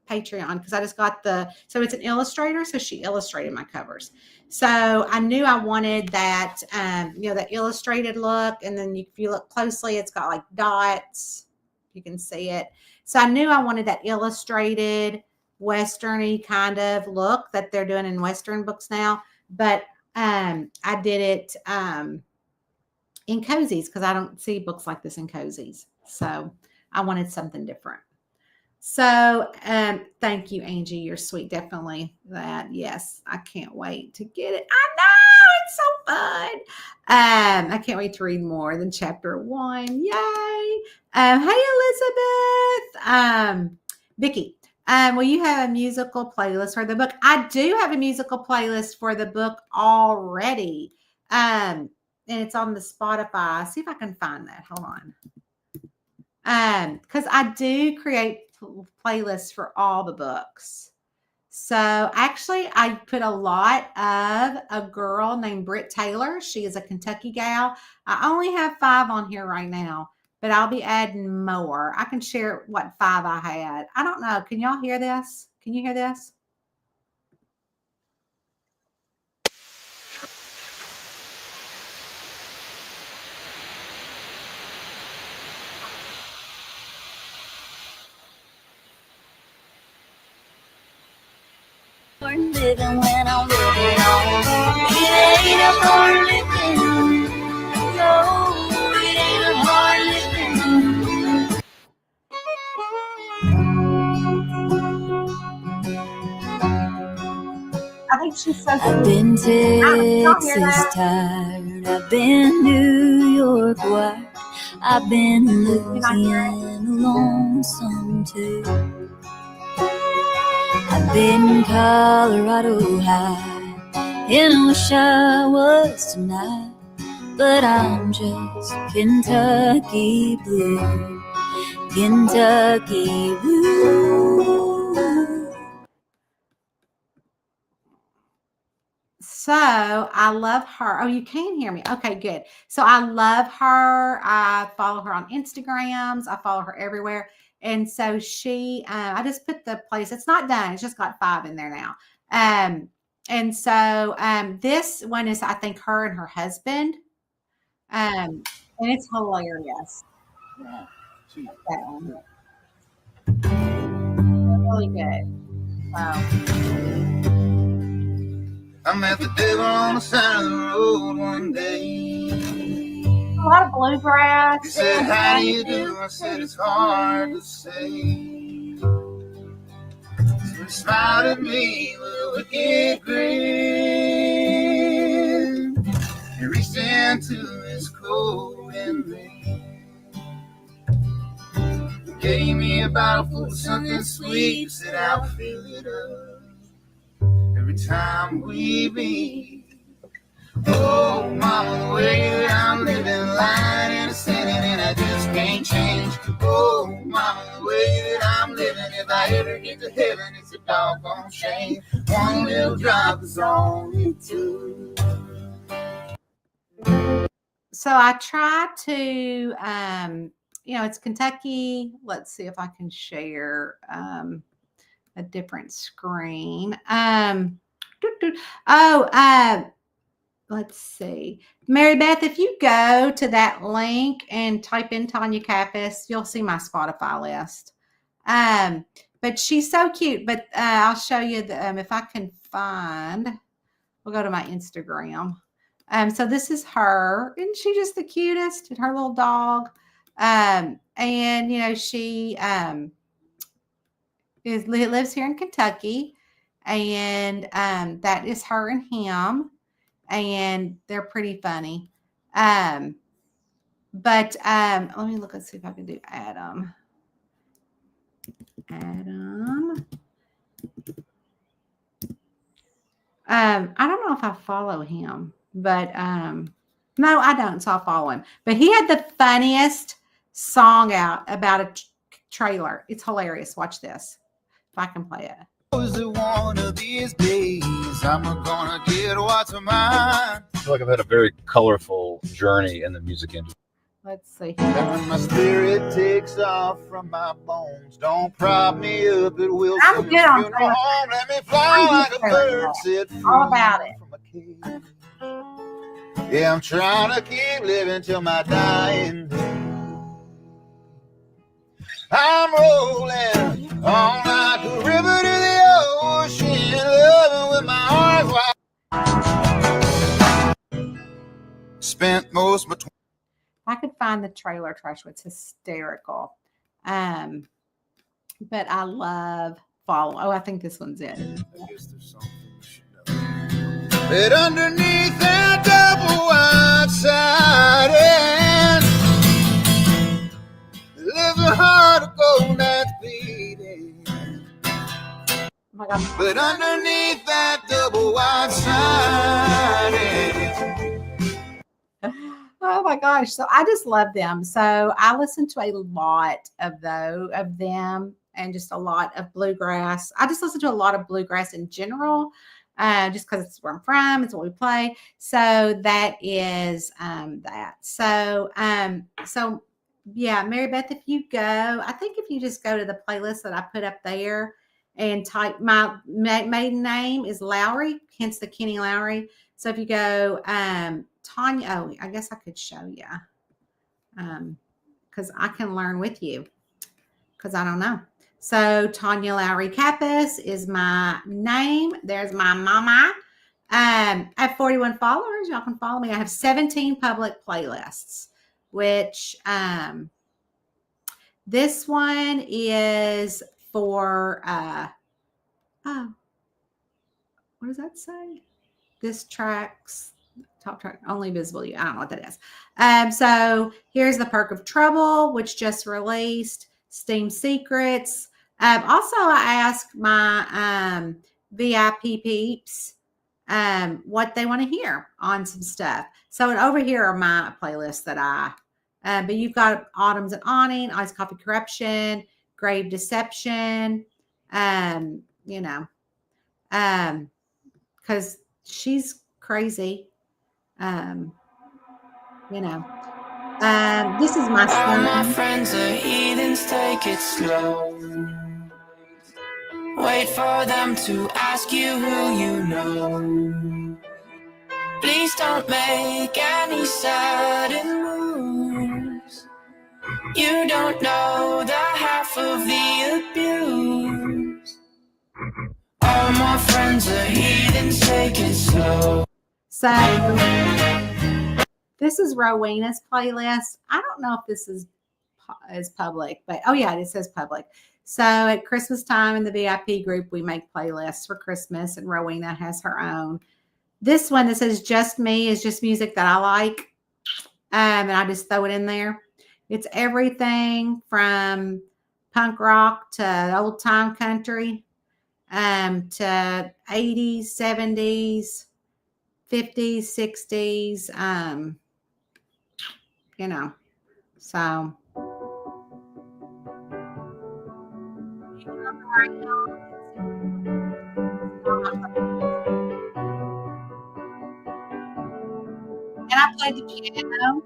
Patreon because I just got so it's an illustrator. So she illustrated my covers. So I knew I wanted that, that illustrated look. And then if you look closely, it's got like dots. You can see it. So I knew I wanted that illustrated Western-y kind of look that they're doing in Western books now. But I did it in cozies because I don't see books like this in cozies. So I wanted something different. So thank you, Angie. You're sweet. Definitely that. Yes, I can't wait to get it. I know it's so fun. I can't wait to read more than chapter 1. Yay. Hey, Elizabeth. Vicky, will you have a musical playlist for the book? I do have a musical playlist for the book already. And it's on the Spotify. See if I can find that. Hold on. Because I do create playlists for all the books. So actually, I put a lot of a girl named Britt Taylor. She is a Kentucky gal. I only have 5 on here right now, but I'll be adding more. I can share what 5 I had. I don't know. Can y'all hear this? Can you hear this? Living when I'm living on. It ain't a hard living. No, it ain't a hard living. I think she's so I've been Texas tired. I've been New York wired. I've been in Louisiana lonesome too. I've been in Colorado high, and I wish I was tonight, but I'm just Kentucky blue, Kentucky blue. So I love her. Oh, you can hear me. Okay, good. So I love her. I follow her on Instagrams. I follow her everywhere. And so she, I just put the place. It's not done. It's just got 5 in there now. And so this one is, I think, her and her husband. And it's hilarious. That one. Really good. So. I met the devil on the side of the road one day. A lot of bluegrass. He said, how do you do? I said, it's hard to say. So he smiled at me with a wicked grin. He reached into his coat and he gave me a bottle full of something sweet. Said, I'll fill it up every time we meet. Oh, mama, the way that I'm living, lying and sinning, and I just can't change. Oh, mama, the way that I'm living, if I ever get to heaven, it's a doggone shame. One little drop is only two. So I try to, it's Kentucky. Let's see if I can share a different screen. Let's see. Mary Beth, if you go to that link and type in Tanya Kappas, you'll see my Spotify list. But she's so cute. But I'll show you if I can find. We'll go to my Instagram. So this is her. Isn't she just the cutest? And her little dog. She lives here in Kentucky. And that is her and him. And they're pretty funny. Let me look and see if I can do Adam. I don't know if I follow him, but no, I don't. So I'll follow him. But he had the funniest song out about a trailer. It's hilarious. Watch this. If I can play it. One of these days, I'm gonna get what's mine. I feel like I've had a very colorful journey in the music industry. Let's see. And when my spirit takes off from my bones, don't prop me up, it will. I'm good on funeral home. Let me fly like a bird, set free all about it. from a cage. Yeah, I'm trying to keep living till my dying day. I'm rolling on like a river to the ocean, loving with my arms wide. Spent most of my I could find the trailer trash. It's hysterical. But I love follow. Oh, I think this one's it. I guess there's something you should know. But underneath that double wide sided, there's a heart of gold that's beating. Oh my God. But underneath that double wide sided. Oh my gosh. So I just love them. So I listen to a lot of them and just a lot of bluegrass. I just listen to a lot of bluegrass in general, just because it's where I'm from. It's what we play. So that is that. So yeah, Mary Beth, if you go, I think if you just go to the playlist that I put up there and type my maiden name is Lowry, hence the Kenny Lowry. So if you go, Tanya, oh, I guess I could show you because I can learn with you because I don't know. So Tanya Lowry Kappas is my name. There's my mama. I have 41 followers. Y'all can follow me. I have 17 public playlists, which this one is for, what does that say? This tracks top track, only visible you. I don't know what that is. So here's the Perk of Trouble, which just released. Steam Secrets. Also, I asked my VIP peeps what they want to hear on some stuff. So over here are my playlists that but you've got Autumn's and Awning, Ice Coffee Corruption, Grave Deception, you know, because she's crazy. You know, this is my All my son. friends are heathens, take it slow. Wait for them to ask you who you know. Please don't make any sudden moves. You don't know the half of the abuse. All my friends are heathens, take it slow. So this is Rowena's playlist. I don't know if this is public, but oh yeah, it says public. So at Christmas time in the VIP group, we make playlists for Christmas, and Rowena has her own. This one that says Just Me is just music that I like, and I just throw it in there. It's everything from punk rock to old time country, to 80s, 70s, 50s, 60s, you know, so. And I played the piano.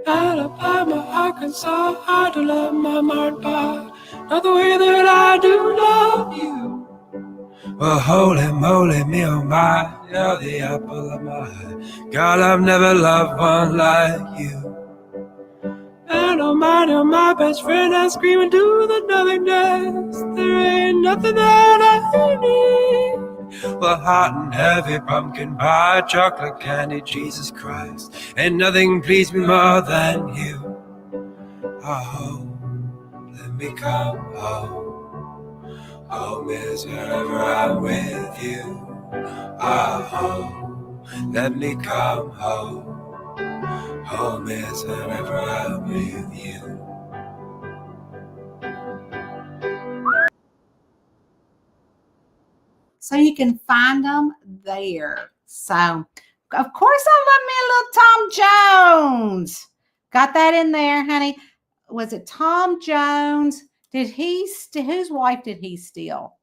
Alabama, Arkansas, I do love my Martha, not the way that I do love you. Well, holy moly, me oh my, you're the apple of my eye. God, I've never loved one like you. And oh my best friend, I scream into the nothingness. There ain't nothing that I need. Well, hot and heavy pumpkin pie, chocolate candy, Jesus Christ. Ain't nothing pleased me more than you. Oh, let me come home. Home is wherever I'm with you. Oh, let me come home. Home is wherever I'm with you. So you can find them there. So, of course, I love me a little Tom Jones. Got that in there, honey. Was it Tom Jones? Whose wife did he steal?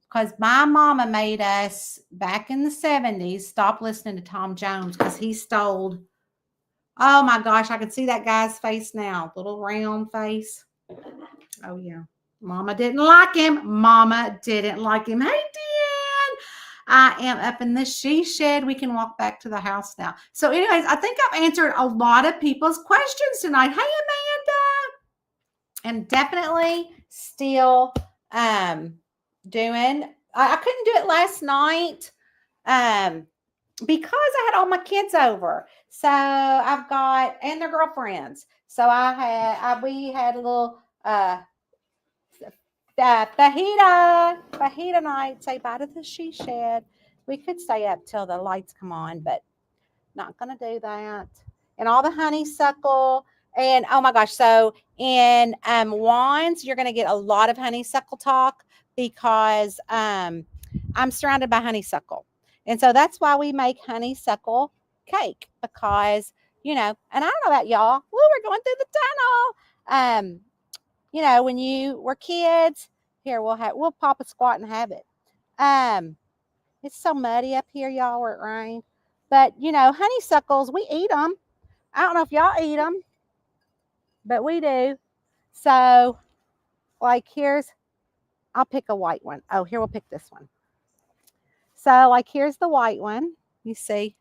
Because my mama made us back in the 70s stop listening to Tom Jones because he stole. Oh my gosh, I can see that guy's face now. Little round face. Oh, yeah. Mama didn't like him. Mama didn't like him. Hey, Dan. I am up in the she shed. We can walk back to the house now. So, anyways, I think I've answered a lot of people's questions tonight. Hey, Amanda. And definitely still doing. I couldn't do it last night because I had all my kids over. So I've got, and their girlfriends. So we had a little fajita night. Say bye to the she shed. We could stay up till the lights come on, but not gonna do that. And all the honeysuckle, and oh my gosh, so in Wands, you're gonna get a lot of honeysuckle talk because I'm surrounded by honeysuckle. And so that's why we make honeysuckle cake, because and I don't know about y'all. We're going through the tunnel. When you were kids, here we'll pop a squat and have it. It's so muddy up here, y'all, where it rained. But honeysuckles, we eat them. I don't know if y'all eat them, but we do. So, like I'll pick a white one. Oh, here we'll pick this one. So, like here's the white one. You see,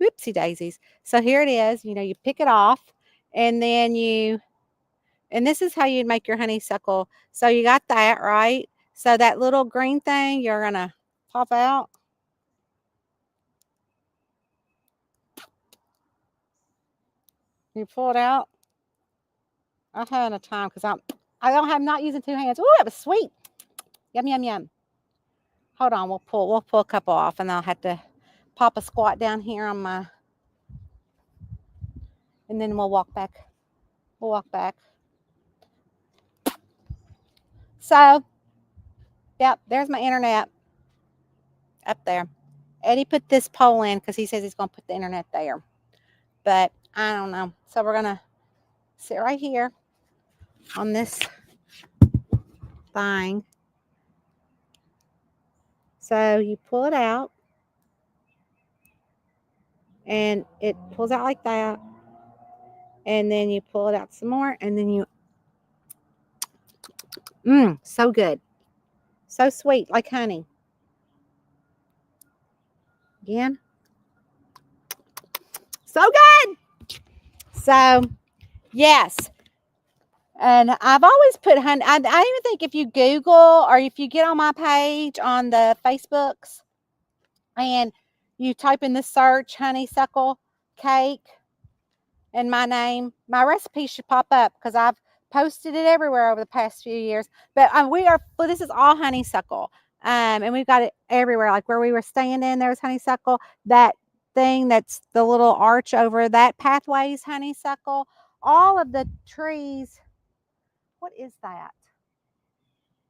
whoopsie daisies. So here it is. You pick it off, and then and this is how you'd make your honeysuckle. So you got that, right? So that little green thing, you're going to pop out. You pull it out. I'm having a time because I'm not using two hands. Ooh, that was sweet. Yum, yum, yum. Hold on, we'll pull a couple off, and I'll have to pop a squat down here on my, and then we'll walk back. We'll walk back. So, yep, there's my internet up there. Eddie put this pole in because he says he's going to put the internet there. But I don't know. So we're going to sit right here on this thing. So you pull it out. And it pulls out like that. And then you pull it out some more. And then you... so good. So sweet, like honey. Again. So good. So, yes. And I've always put honey. I even think if you Google or if you get on my page on the Facebooks and you type in the search honeysuckle cake and my name, my recipe should pop up because I've posted it everywhere over the past few years. But this is all honeysuckle. And we've got it everywhere. Like where we were staying in, there was honeysuckle. That thing that's the little arch over that pathway is honeysuckle. All of the trees. What is that?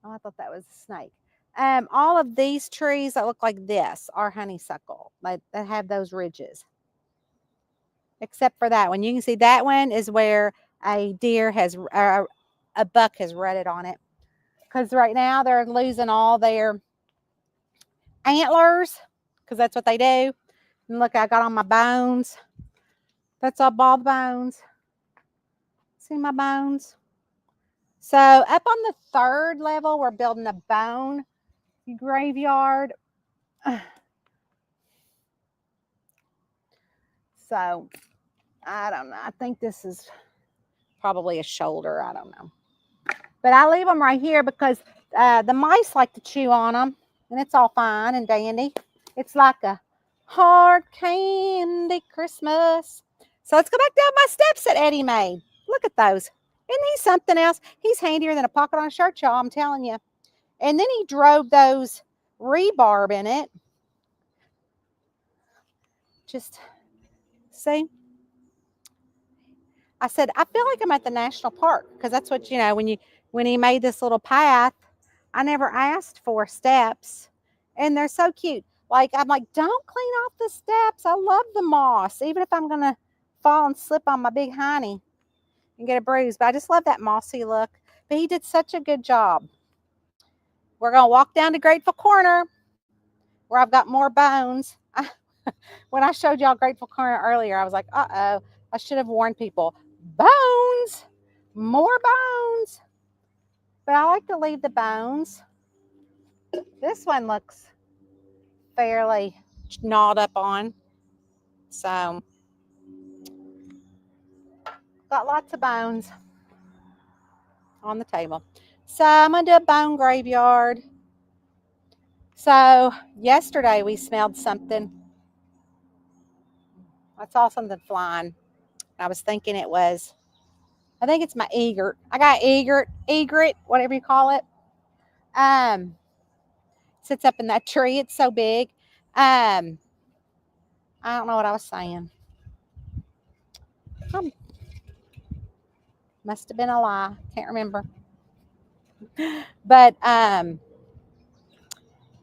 Oh, I thought that was a snake. All of these trees that look like this are honeysuckle, that have those ridges. Except for that one. You can see that one is where a deer has, a buck has rutted on it. Because right now they're losing all their antlers, because that's what they do. And look, I got on my bones. That's all bald bones. See my bones? So up on the 3rd level, we're building a bone graveyard. So I don't know. I think this is probably a shoulder. I don't know. But I leave them right here because the mice like to chew on them. And it's all fine and dandy. It's like a hard candy Christmas. So let's go back down my steps that Eddie made. Look at those. Isn't he something else? He's handier than a pocket on a shirt, y'all, I'm telling you. And then he drove those rebarb in it. Just, see? I said, I feel like I'm at the national park because that's what, when he made this little path, I never asked for steps. And they're so cute. Like, I'm like, don't clean off the steps. I love the moss, even if I'm going to fall and slip on my big hiney and get a bruise. But I just love that mossy look. But he did such a good job. We're going to walk down to Grateful Corner where I've got more bones. When I showed y'all Grateful Corner earlier, I was like, uh-oh, I should have warned people. Bones! More bones! But I like to leave the bones. This one looks fairly gnawed up on. So, got lots of bones on the table. So, I'm going to do a bone graveyard. So, yesterday we smelled something. I saw something flying. I was thinking I think it's my egret. I got egret, whatever you call it. Sits up in that tree. It's so big. I don't know what I was saying. Must have been a lie. Can't remember. But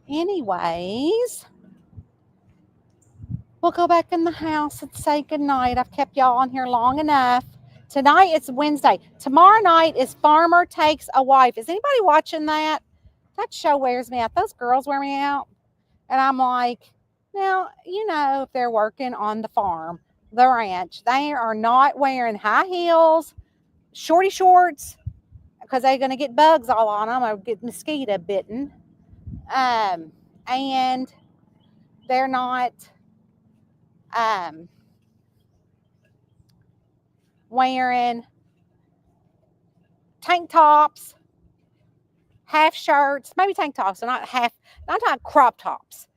anyways, we'll go back in the house and say goodnight. I've kept y'all on here long enough. Tonight it's Wednesday. Tomorrow night is Farmer Takes a Wife. Is anybody watching that? That show wears me out. Those girls wear me out. And I'm like, now, if they're working on the farm, the ranch, they are not wearing high heels, shorty shorts, because they're going to get bugs all on them or get mosquito bitten. And they're not wearing tank tops, half shirts, maybe tank tops, so not crop tops.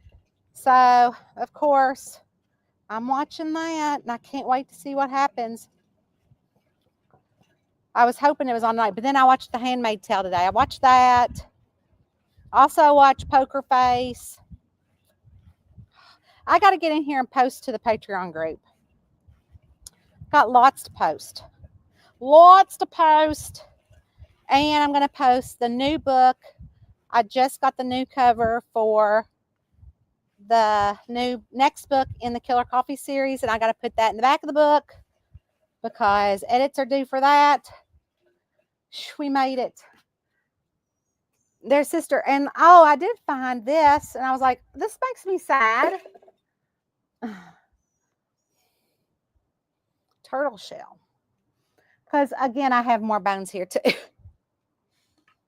So, of course, I'm watching that, and I can't wait to see what happens. I was hoping it was on night, but then I watched The Handmaid's Tale today. I watched that. Also watch Poker Face. I got to get in here and post to the Patreon group. Got lots to post. Lots to post. And I'm going to post the new book. I just got the new cover for the new next book in the Killer Coffee series, and I got to put that in the back of the book because edits are due for that. We made it. Their sister, and oh, I did find this, and I was like, this makes me sad. Turtle shell. Because again, I have more bones here too.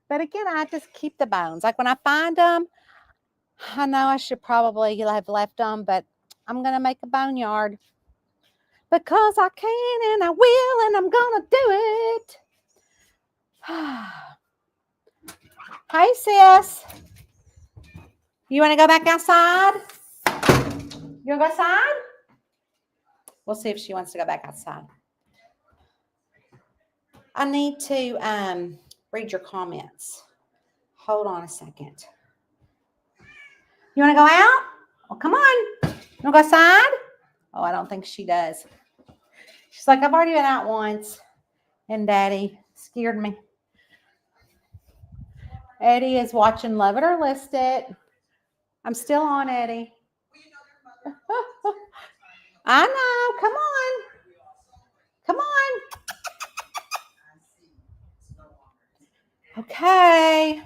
But again, I just keep the bones. Like when I find them, I know I should probably have left them, but I'm going to make a boneyard because I can and I will and I'm going to do it. Hey, sis. You want to go back outside? You want to go outside? We'll see if she wants to go back outside. I need to read your comments. Hold on a second. You want to go out? Well, come on. You want to go outside? Oh, I don't think she does. She's like, I've already been out once, and Daddy scared me. Eddie is watching Love It or List It. I'm still on, Eddie. I know. Come on. Come on. Okay.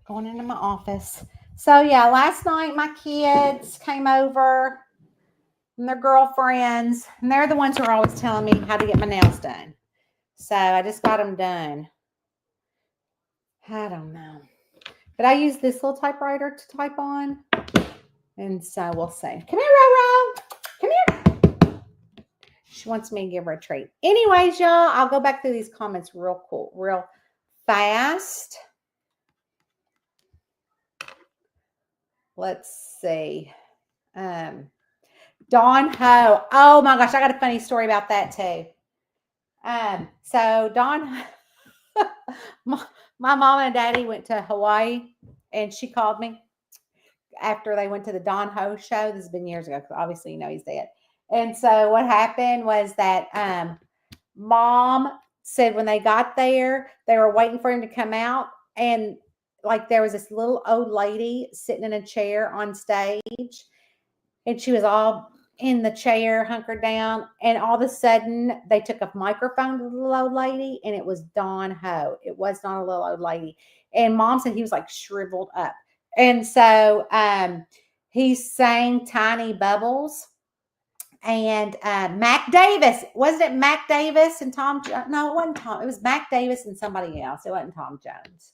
Going into my office. So, yeah, last night my kids came over and their girlfriends, and they're the ones who are always telling me how to get my nails done. So, I just got them done. I don't know. But I use this little typewriter to type on. And so we'll see. Come here, Roro. Come here. She wants me to give her a treat. Anyways, y'all, I'll go back through these comments real fast. Let's see. Dawn Ho. Oh my gosh, I got a funny story about that too. So Dawn, my mom and daddy went to Hawaii, and she called me after they went to the Don Ho show. This has been years ago, because obviously you know he's dead. And so what happened was that Mom said when they got there, they were waiting for him to come out, and like there was this little old lady sitting in a chair on stage, and she was all in the chair, hunkered down, and all of a sudden they took a microphone to the little old lady, and it was Don Ho. It was not a little old lady. And Mom said he was like shriveled up. And so he sang Tiny Bubbles. And Mac Davis, wasn't it Mac Davis and Tom? No, it wasn't Tom. It was Mac Davis and somebody else. It wasn't Tom Jones.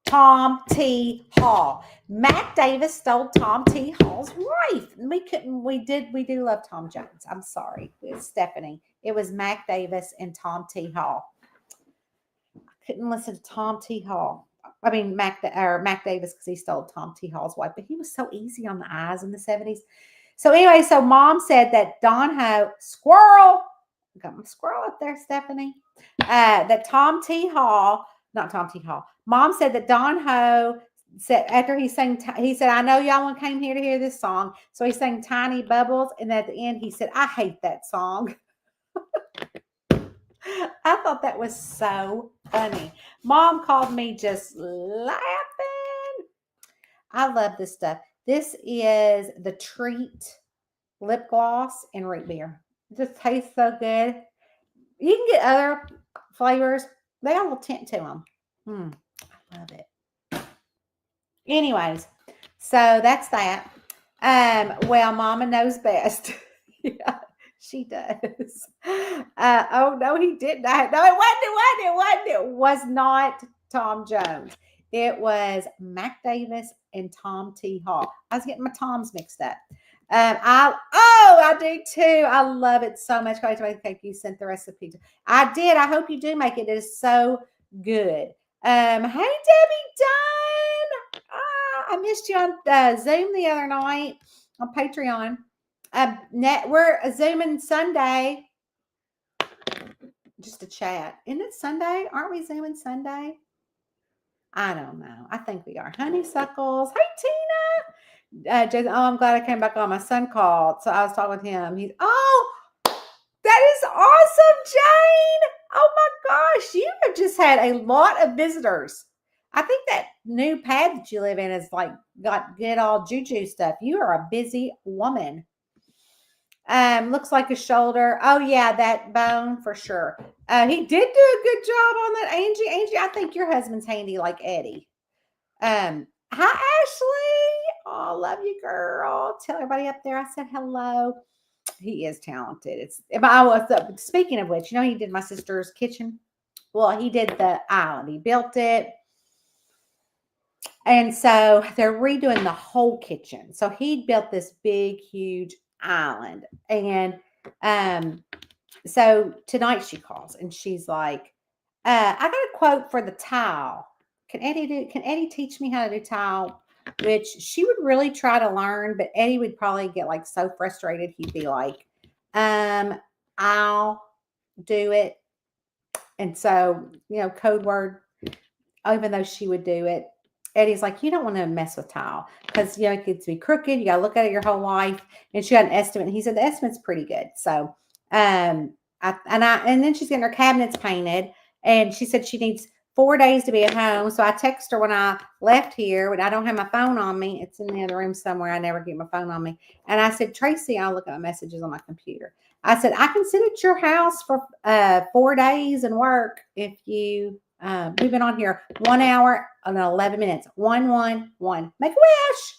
Tom T. Hall. Mac Davis stole Tom T. Hall's wife. We do love Tom Jones. I'm sorry. It's Stephanie. It was Mac Davis and Tom T. Hall. I couldn't listen to Tom T. Hall. I mean, Mac Davis, because he stole Tom T. Hall's wife, but he was so easy on the eyes in the 70s. So anyway, so Mom said that Don Ho, squirrel, got my squirrel up there, Stephanie, that Tom T. Hall, not Tom T. Hall, Mom said that Don Ho said, after he sang, he said, I know y'all came here to hear this song. So he sang Tiny Bubbles. And at the end, he said, I hate that song. I thought that was so funny. Mom called me just laughing. I love this stuff. This is the Treat lip gloss and root beer. It just tastes so good. You can get other flavors. They got a little tint to them. I love it. Anyways, so that's that. Well, Mama knows best. Yeah. She does. Oh, no, he didn't. No, it was not Tom Jones. It was Mac Davis and Tom T. Hall. I was getting my Toms mixed up. I do too. I love it so much. Cake, you sent the recipe. I did. I hope you do make it. It is so good. Hey, Debbie Dunn. I missed you on Zoom the other night on Patreon. We're Zooming Sunday. Just a chat. Isn't it Sunday? Aren't we Zooming Sunday? I don't know. I think we are. Honeysuckles. Hey, Tina. Jason, oh, I'm glad I came back on. My son called. So I was talking with him. That is awesome, Jane. Oh my gosh. You have just had a lot of visitors. I think that new pad that you live in is like get all juju stuff. You are a busy woman. Looks like a shoulder. Oh yeah, that bone for sure. He did do a good job on that, Angie. Angie, I think your husband's handy like Eddie. Hi Ashley. Oh, love you, girl. Tell everybody up there I said hello. He is talented. Speaking of which, he did my sister's kitchen. Well, he did the island. He built it. And so they're redoing the whole kitchen. So he built this big, huge island. And so tonight she calls and she's like, I got a quote for the tile. Can Eddie teach me how to do tile? Which she would really try to learn, but Eddie would probably get like so frustrated. He'd be like, I'll do it. And so, code word, even though she would do it, Eddie's like, you don't want to mess with tile because, it gets to be crooked. You got to look at it your whole life. And she got an estimate. And he said, the estimate's pretty good. So, and then she's getting her cabinets painted and she said she needs 4 days to be at home. So I text her when I left here, when I don't have my phone on me. It's in the other room somewhere. I never get my phone on me. And I said, Tracy, I'll look at my messages on my computer. I said, I can sit at your house for 4 days and work if you, we've been on here 1 hour and 11 minutes. 1, 1, 1. Make a wish.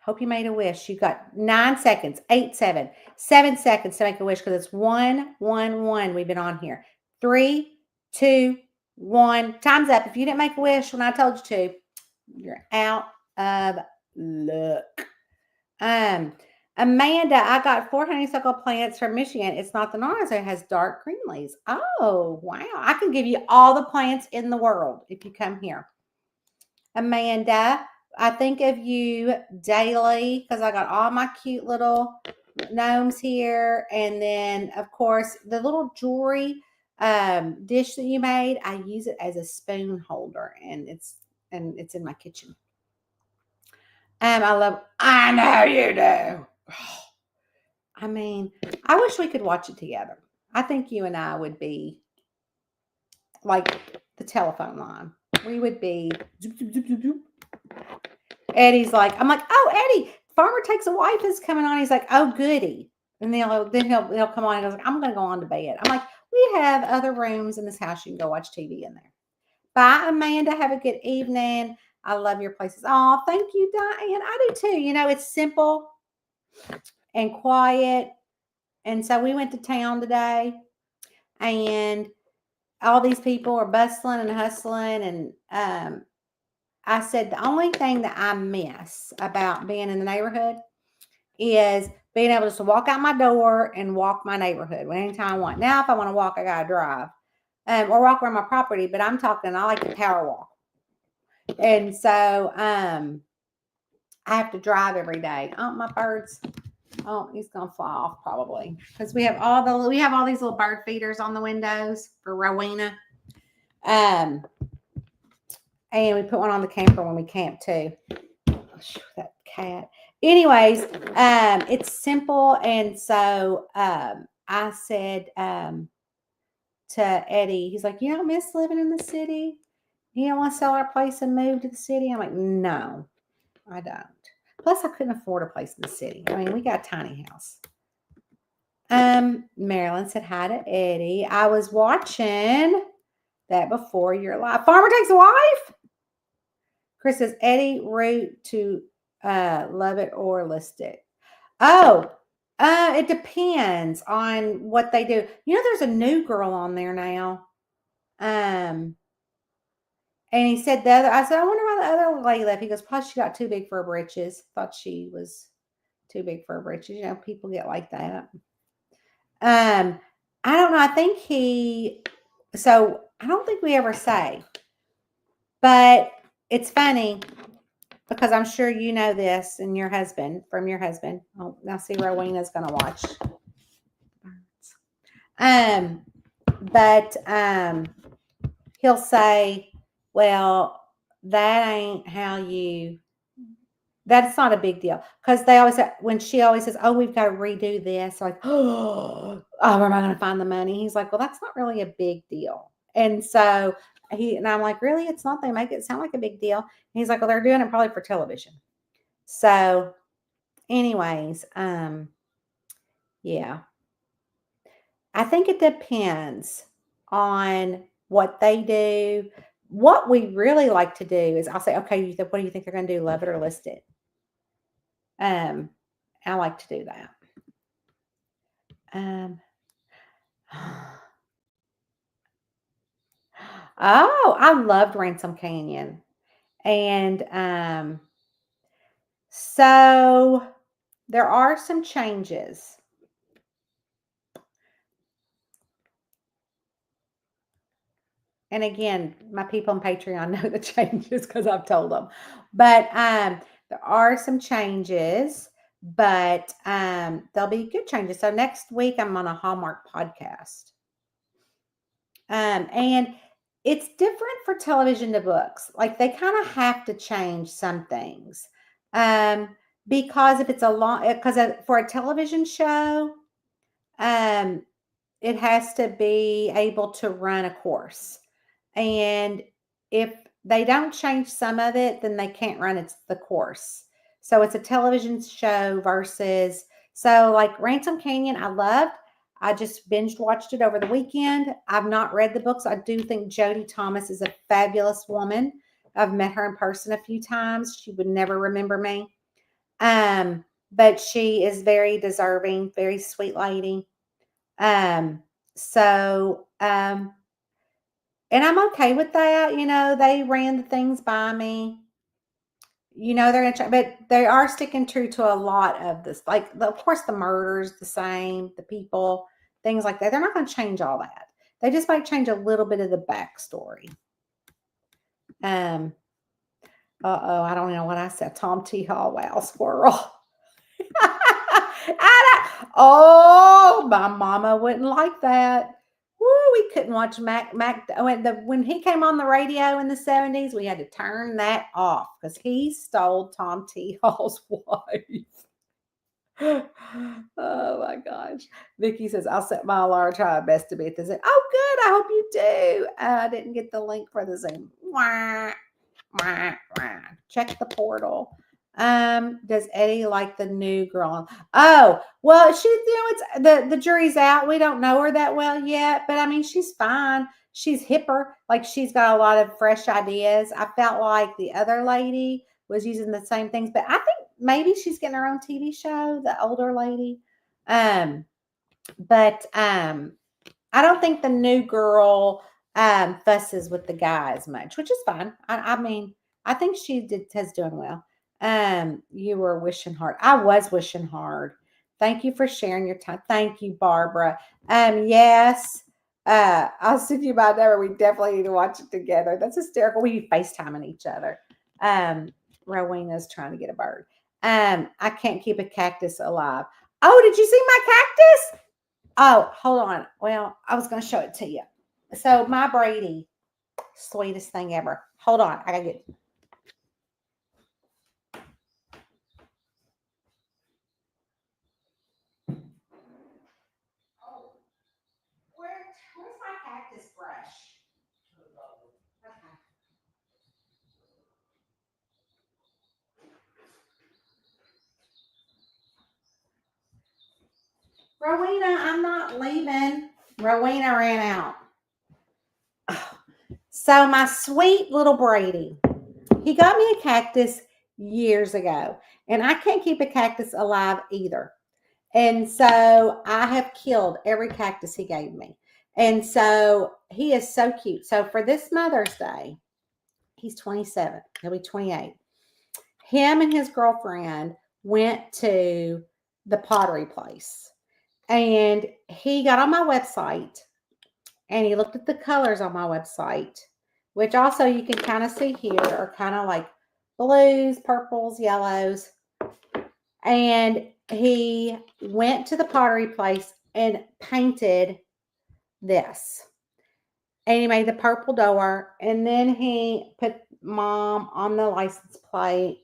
Hope you made a wish. You got 9 seconds, 8, 7 seconds to make a wish because it's 1, 1, 1. We've been on here. 3, 2, 1. Time's up. If you didn't make a wish when I told you to, you're out of luck. Amanda, I got 4 honeysuckle plants from Michigan. It's not the normal, so it has dark green leaves. Oh, wow. I can give you all the plants in the world if you come here. Amanda, I think of you daily because I got all my cute little gnomes here. And then, of course, the little jewelry dish that you made, I use it as a spoon holder, and it's in my kitchen. I know you do. I mean, I wish we could watch it together. I think you and I would be like the telephone line. We would be. Eddie's like, I'm like, oh, Eddie, Farmer Takes a Wife is coming on. He's like, oh, goody. And then he'll come on and goes, I'm going to go on to bed. I'm like, we have other rooms in this house. You can go watch TV in there. Bye, Amanda. Have a good evening. I love your places. Oh, thank you, Diane. I do too. It's simple and quiet. And so we went to town today and all these people are bustling and hustling. And I said, the only thing that I miss about being in the neighborhood is being able to walk out my door and walk my neighborhood anytime I want. Now, if I want to walk, I got to drive or walk around my property, but I like to power walk. And so I have to drive every day. Oh, my birds. Oh, he's going to fly off probably because we have all these little bird feeders on the windows for Rowena. And we put one on the camper when we camp too. Oh, that cat. Anyways, it's simple. And so I said to Eddie, he's like, you don't miss living in the city? You don't want to sell our place and move to the city? I'm like, no, I don't. Plus, I couldn't afford a place in the city. I mean, we got a tiny house. Marilyn said hi to Eddie. I was watching that before your live. Farmer Takes a Wife? Chris says, Eddie, root to love it or list it. Oh, it depends on what they do. There's a new girl on there now. And he said I said, I wonder why the other lady left. He goes, plus she got too big for her britches. Thought she was too big for her britches. People get like that. I don't know. I don't think we ever say, but it's funny. because I'm sure you know this and your husband from your husband. Oh, now see, Rowena's gonna watch. But he'll say, "Well, that ain't how you." That's not a big deal because they always when she always says, "Oh, we've got to redo this," like, "Oh, where am I going to find the money?" He's like, "Well, that's not really a big deal." And so I'm like, "Really? It's not. They make it sound like a big deal." And he's like, "Well, they're doing it probably for television." So, anyways, yeah, I think it depends on what they do. What we really like to do is I'll say, "Okay, what do you think they're going to do? Love it or list it?" Um, I like to do that. Um, oh, I loved Ransom Canyon. And so there are some changes. And again, my people on Patreon know the changes because I've told them. But there are some changes, but there'll be good changes. So next week I'm on a Hallmark podcast. And it's different for television to books. Like they kind of have to change some things. Because if it's a long, because for a television show, um, it has to be able to run a course. And if they don't change some of it, then they can't run the course. So it's a television show versus, so like Ransom Canyon, I loved. I just binge watched it over the weekend. I've not read the books. I do think Jodie Thomas is a fabulous woman. I've met her in person a few times. She would never remember me. But she is very deserving, very sweet lady. So, and I'm okay with that. You know, they ran the things by me. You know, they're going to try, but they are sticking true to a lot of this. Like, of course, the murders, the same, the people, things like that. They're not going to change all that. They just might change a little bit of the backstory. I don't know what I said. Tom T. Hall, wow, squirrel. Oh, my mama wouldn't like that. Woo, we couldn't watch Mac. When he came on the radio in the 70s, we had to turn that off because he stole Tom T. Hall's wife. Oh my gosh. Vicky says, I'll set my alarm, try my best to be at the Zoom. Oh, good. I hope you do. I didn't get the link for the Zoom. Wah, wah, wah. Check the portal. Does Eddie like the new girl? Oh, well, she's, it's the jury's out. We don't know her that well yet, but I mean, she's fine. She's hipper. Like she's got a lot of fresh ideas. I felt like the other lady was using the same things, but I think maybe she's getting her own TV show, the older lady. But I don't think the new girl fusses with the guy as much, which is fine. I mean, I think she is doing well. You were wishing hard. I was wishing hard. Thank you for sharing your time. Thank you, Barbara. Yes. I'll send you my number. We definitely need to watch it together. That's hysterical. We be FaceTiming each other. Rowena's trying to get a bird. I can't keep a cactus alive. Oh, did you see my cactus? Oh, hold on. Well, I was going to show it to you. So my Brady, sweetest thing ever. Hold on. I got to get. Oh, where's my cactus brush? Okay. Rowena, I'm not leaving. Rowena ran out. So my sweet little Brady, he got me a cactus years ago, and I can't keep a cactus alive either. And so I have killed every cactus he gave me. And so he is so cute. So for this Mother's Day, he's 27. He'll be 28. Him and his girlfriend went to the pottery place. And he got on my website and he looked at the colors on my website, which also you can kind of see here are kind of like blues, purples, yellows. And he went to the pottery place and painted this. And he made the purple door. And then he put mom on the license plate.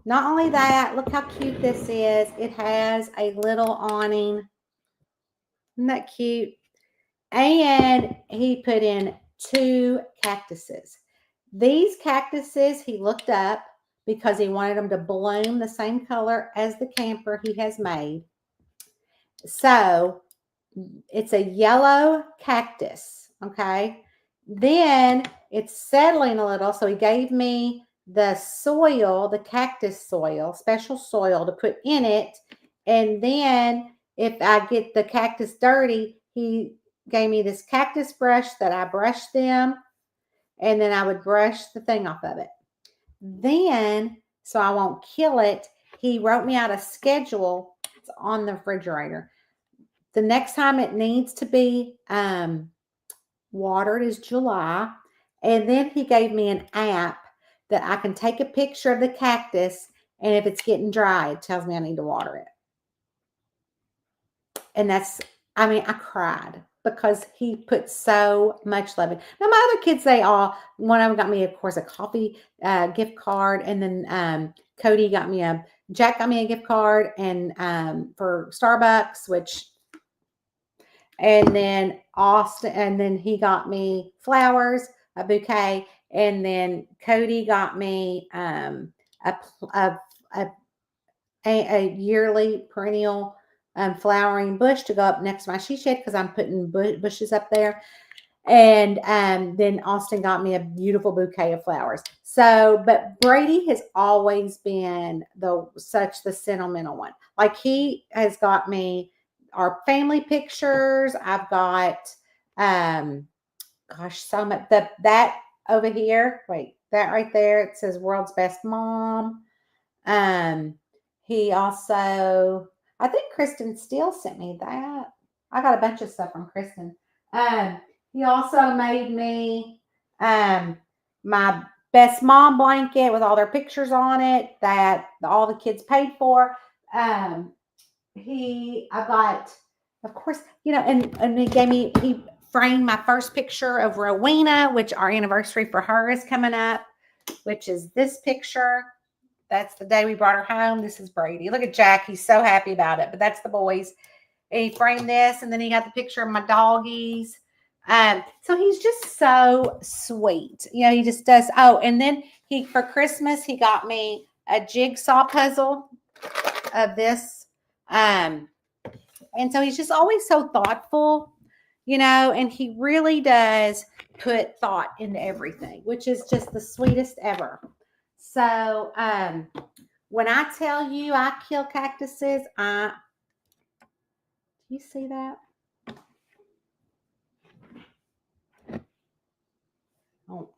Not only that, look how cute this is. It has a little awning. Isn't that cute? And he put in 2 cactuses. These cactuses he looked up because he wanted them to bloom the same color as the camper he has made. So it's a yellow cactus, okay? Then it's settling a little, so he gave me the soil, the cactus soil, special soil to put in it. And then if I get the cactus dirty, he gave me this cactus brush that I brushed them, and then I would brush the thing off of it. Then, so I won't kill it, he wrote me out a schedule. It's on the refrigerator. The next time it needs to be watered is July. And then he gave me an app that I can take a picture of the cactus, and if it's getting dry, it tells me I need to water it. And that's, I mean, I cried because he put so much love in. Now, my other kids, one of them got me, of course, a coffee gift card. And then Jack got me a gift card and for Starbucks, and then Austin, and then he got me flowers, a bouquet. And then Cody got me a yearly perennial flowering bush to go up next to my she shed because I'm putting bushes up there. And then Austin got me a beautiful bouquet of flowers. So, but Brady has always been the sentimental one. Like, he has got me our family pictures. I've got so much. That over here, wait, that right there, it says World's Best Mom. He also, I think Kristen Steele sent me that. I got a bunch of stuff from Kristen. He also made me my best mom blanket with all their pictures on it that all the kids paid for. I got, of course, and he framed my first picture of Rowena, which our anniversary for her is coming up, which is this picture. That's the day we brought her home. This is Brady. Look at Jack. He's so happy about it, but that's the boys. And he framed this, and then he got the picture of my doggies. So he's just so sweet. He just does. Oh, and then for Christmas, he got me a jigsaw puzzle of this. And so he's just always so thoughtful, and he really does put thought into everything, which is just the sweetest ever. So when I tell you I kill cactuses, you see that? Oh.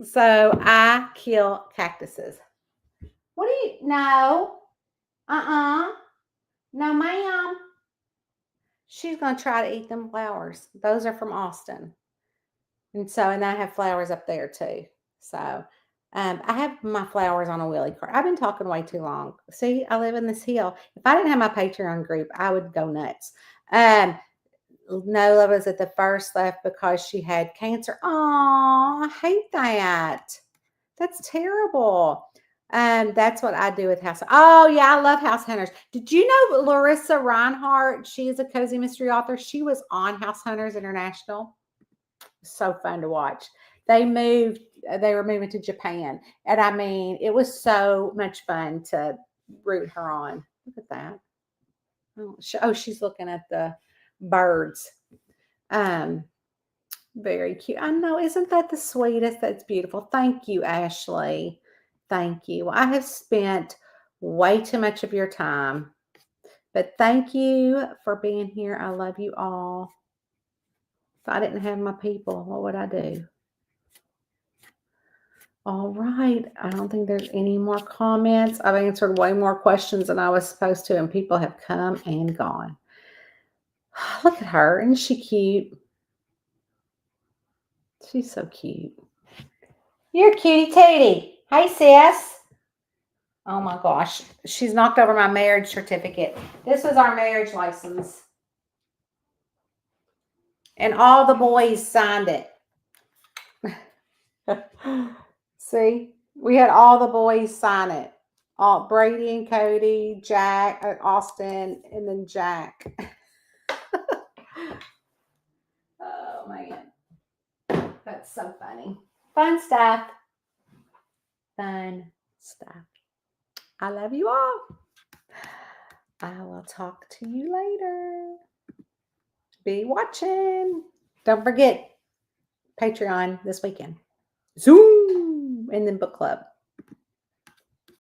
So I kill cactuses. What do you, no, no ma'am. She's going to try to eat them flowers. Those are from Austin. And I have flowers up there too. So I have my flowers on a wheelie cart. I've been talking way too long. See, I live in this hill. If I didn't have my Patreon group, I would go nuts. Nola was at the first left because she had cancer. Oh, I hate that. That's terrible. That's what I do with House. Oh, yeah, I love House Hunters. Did you know Larissa Reinhart? She is a cozy mystery author. She was on House Hunters International. So fun to watch. They were moving to Japan. And I mean, it was so much fun to root her on. Look at that. Oh, she's looking at the birds. Very cute. I know. Isn't that the sweetest? That's beautiful. Thank you, Ashley. Thank you. I have spent way too much of your time, but thank you for being here. I love you all. If I didn't have my people, what would I do? All right. I don't think there's any more comments. I've answered way more questions than I was supposed to, and people have come and gone. Look at her. Isn't she cute? She's so cute. You're cutie tootie. Hey, sis. Oh my gosh. She's knocked over my marriage certificate. This was our marriage license. And all the boys signed it. See, we had all the boys sign it. All Brady and Cody, Jack, Austin, and then Jack. Oh man, that's so funny. Fun stuff. Fun stuff. I love you all. I will talk to you later. Be watching. Don't forget Patreon this weekend. Zoom. And then book club.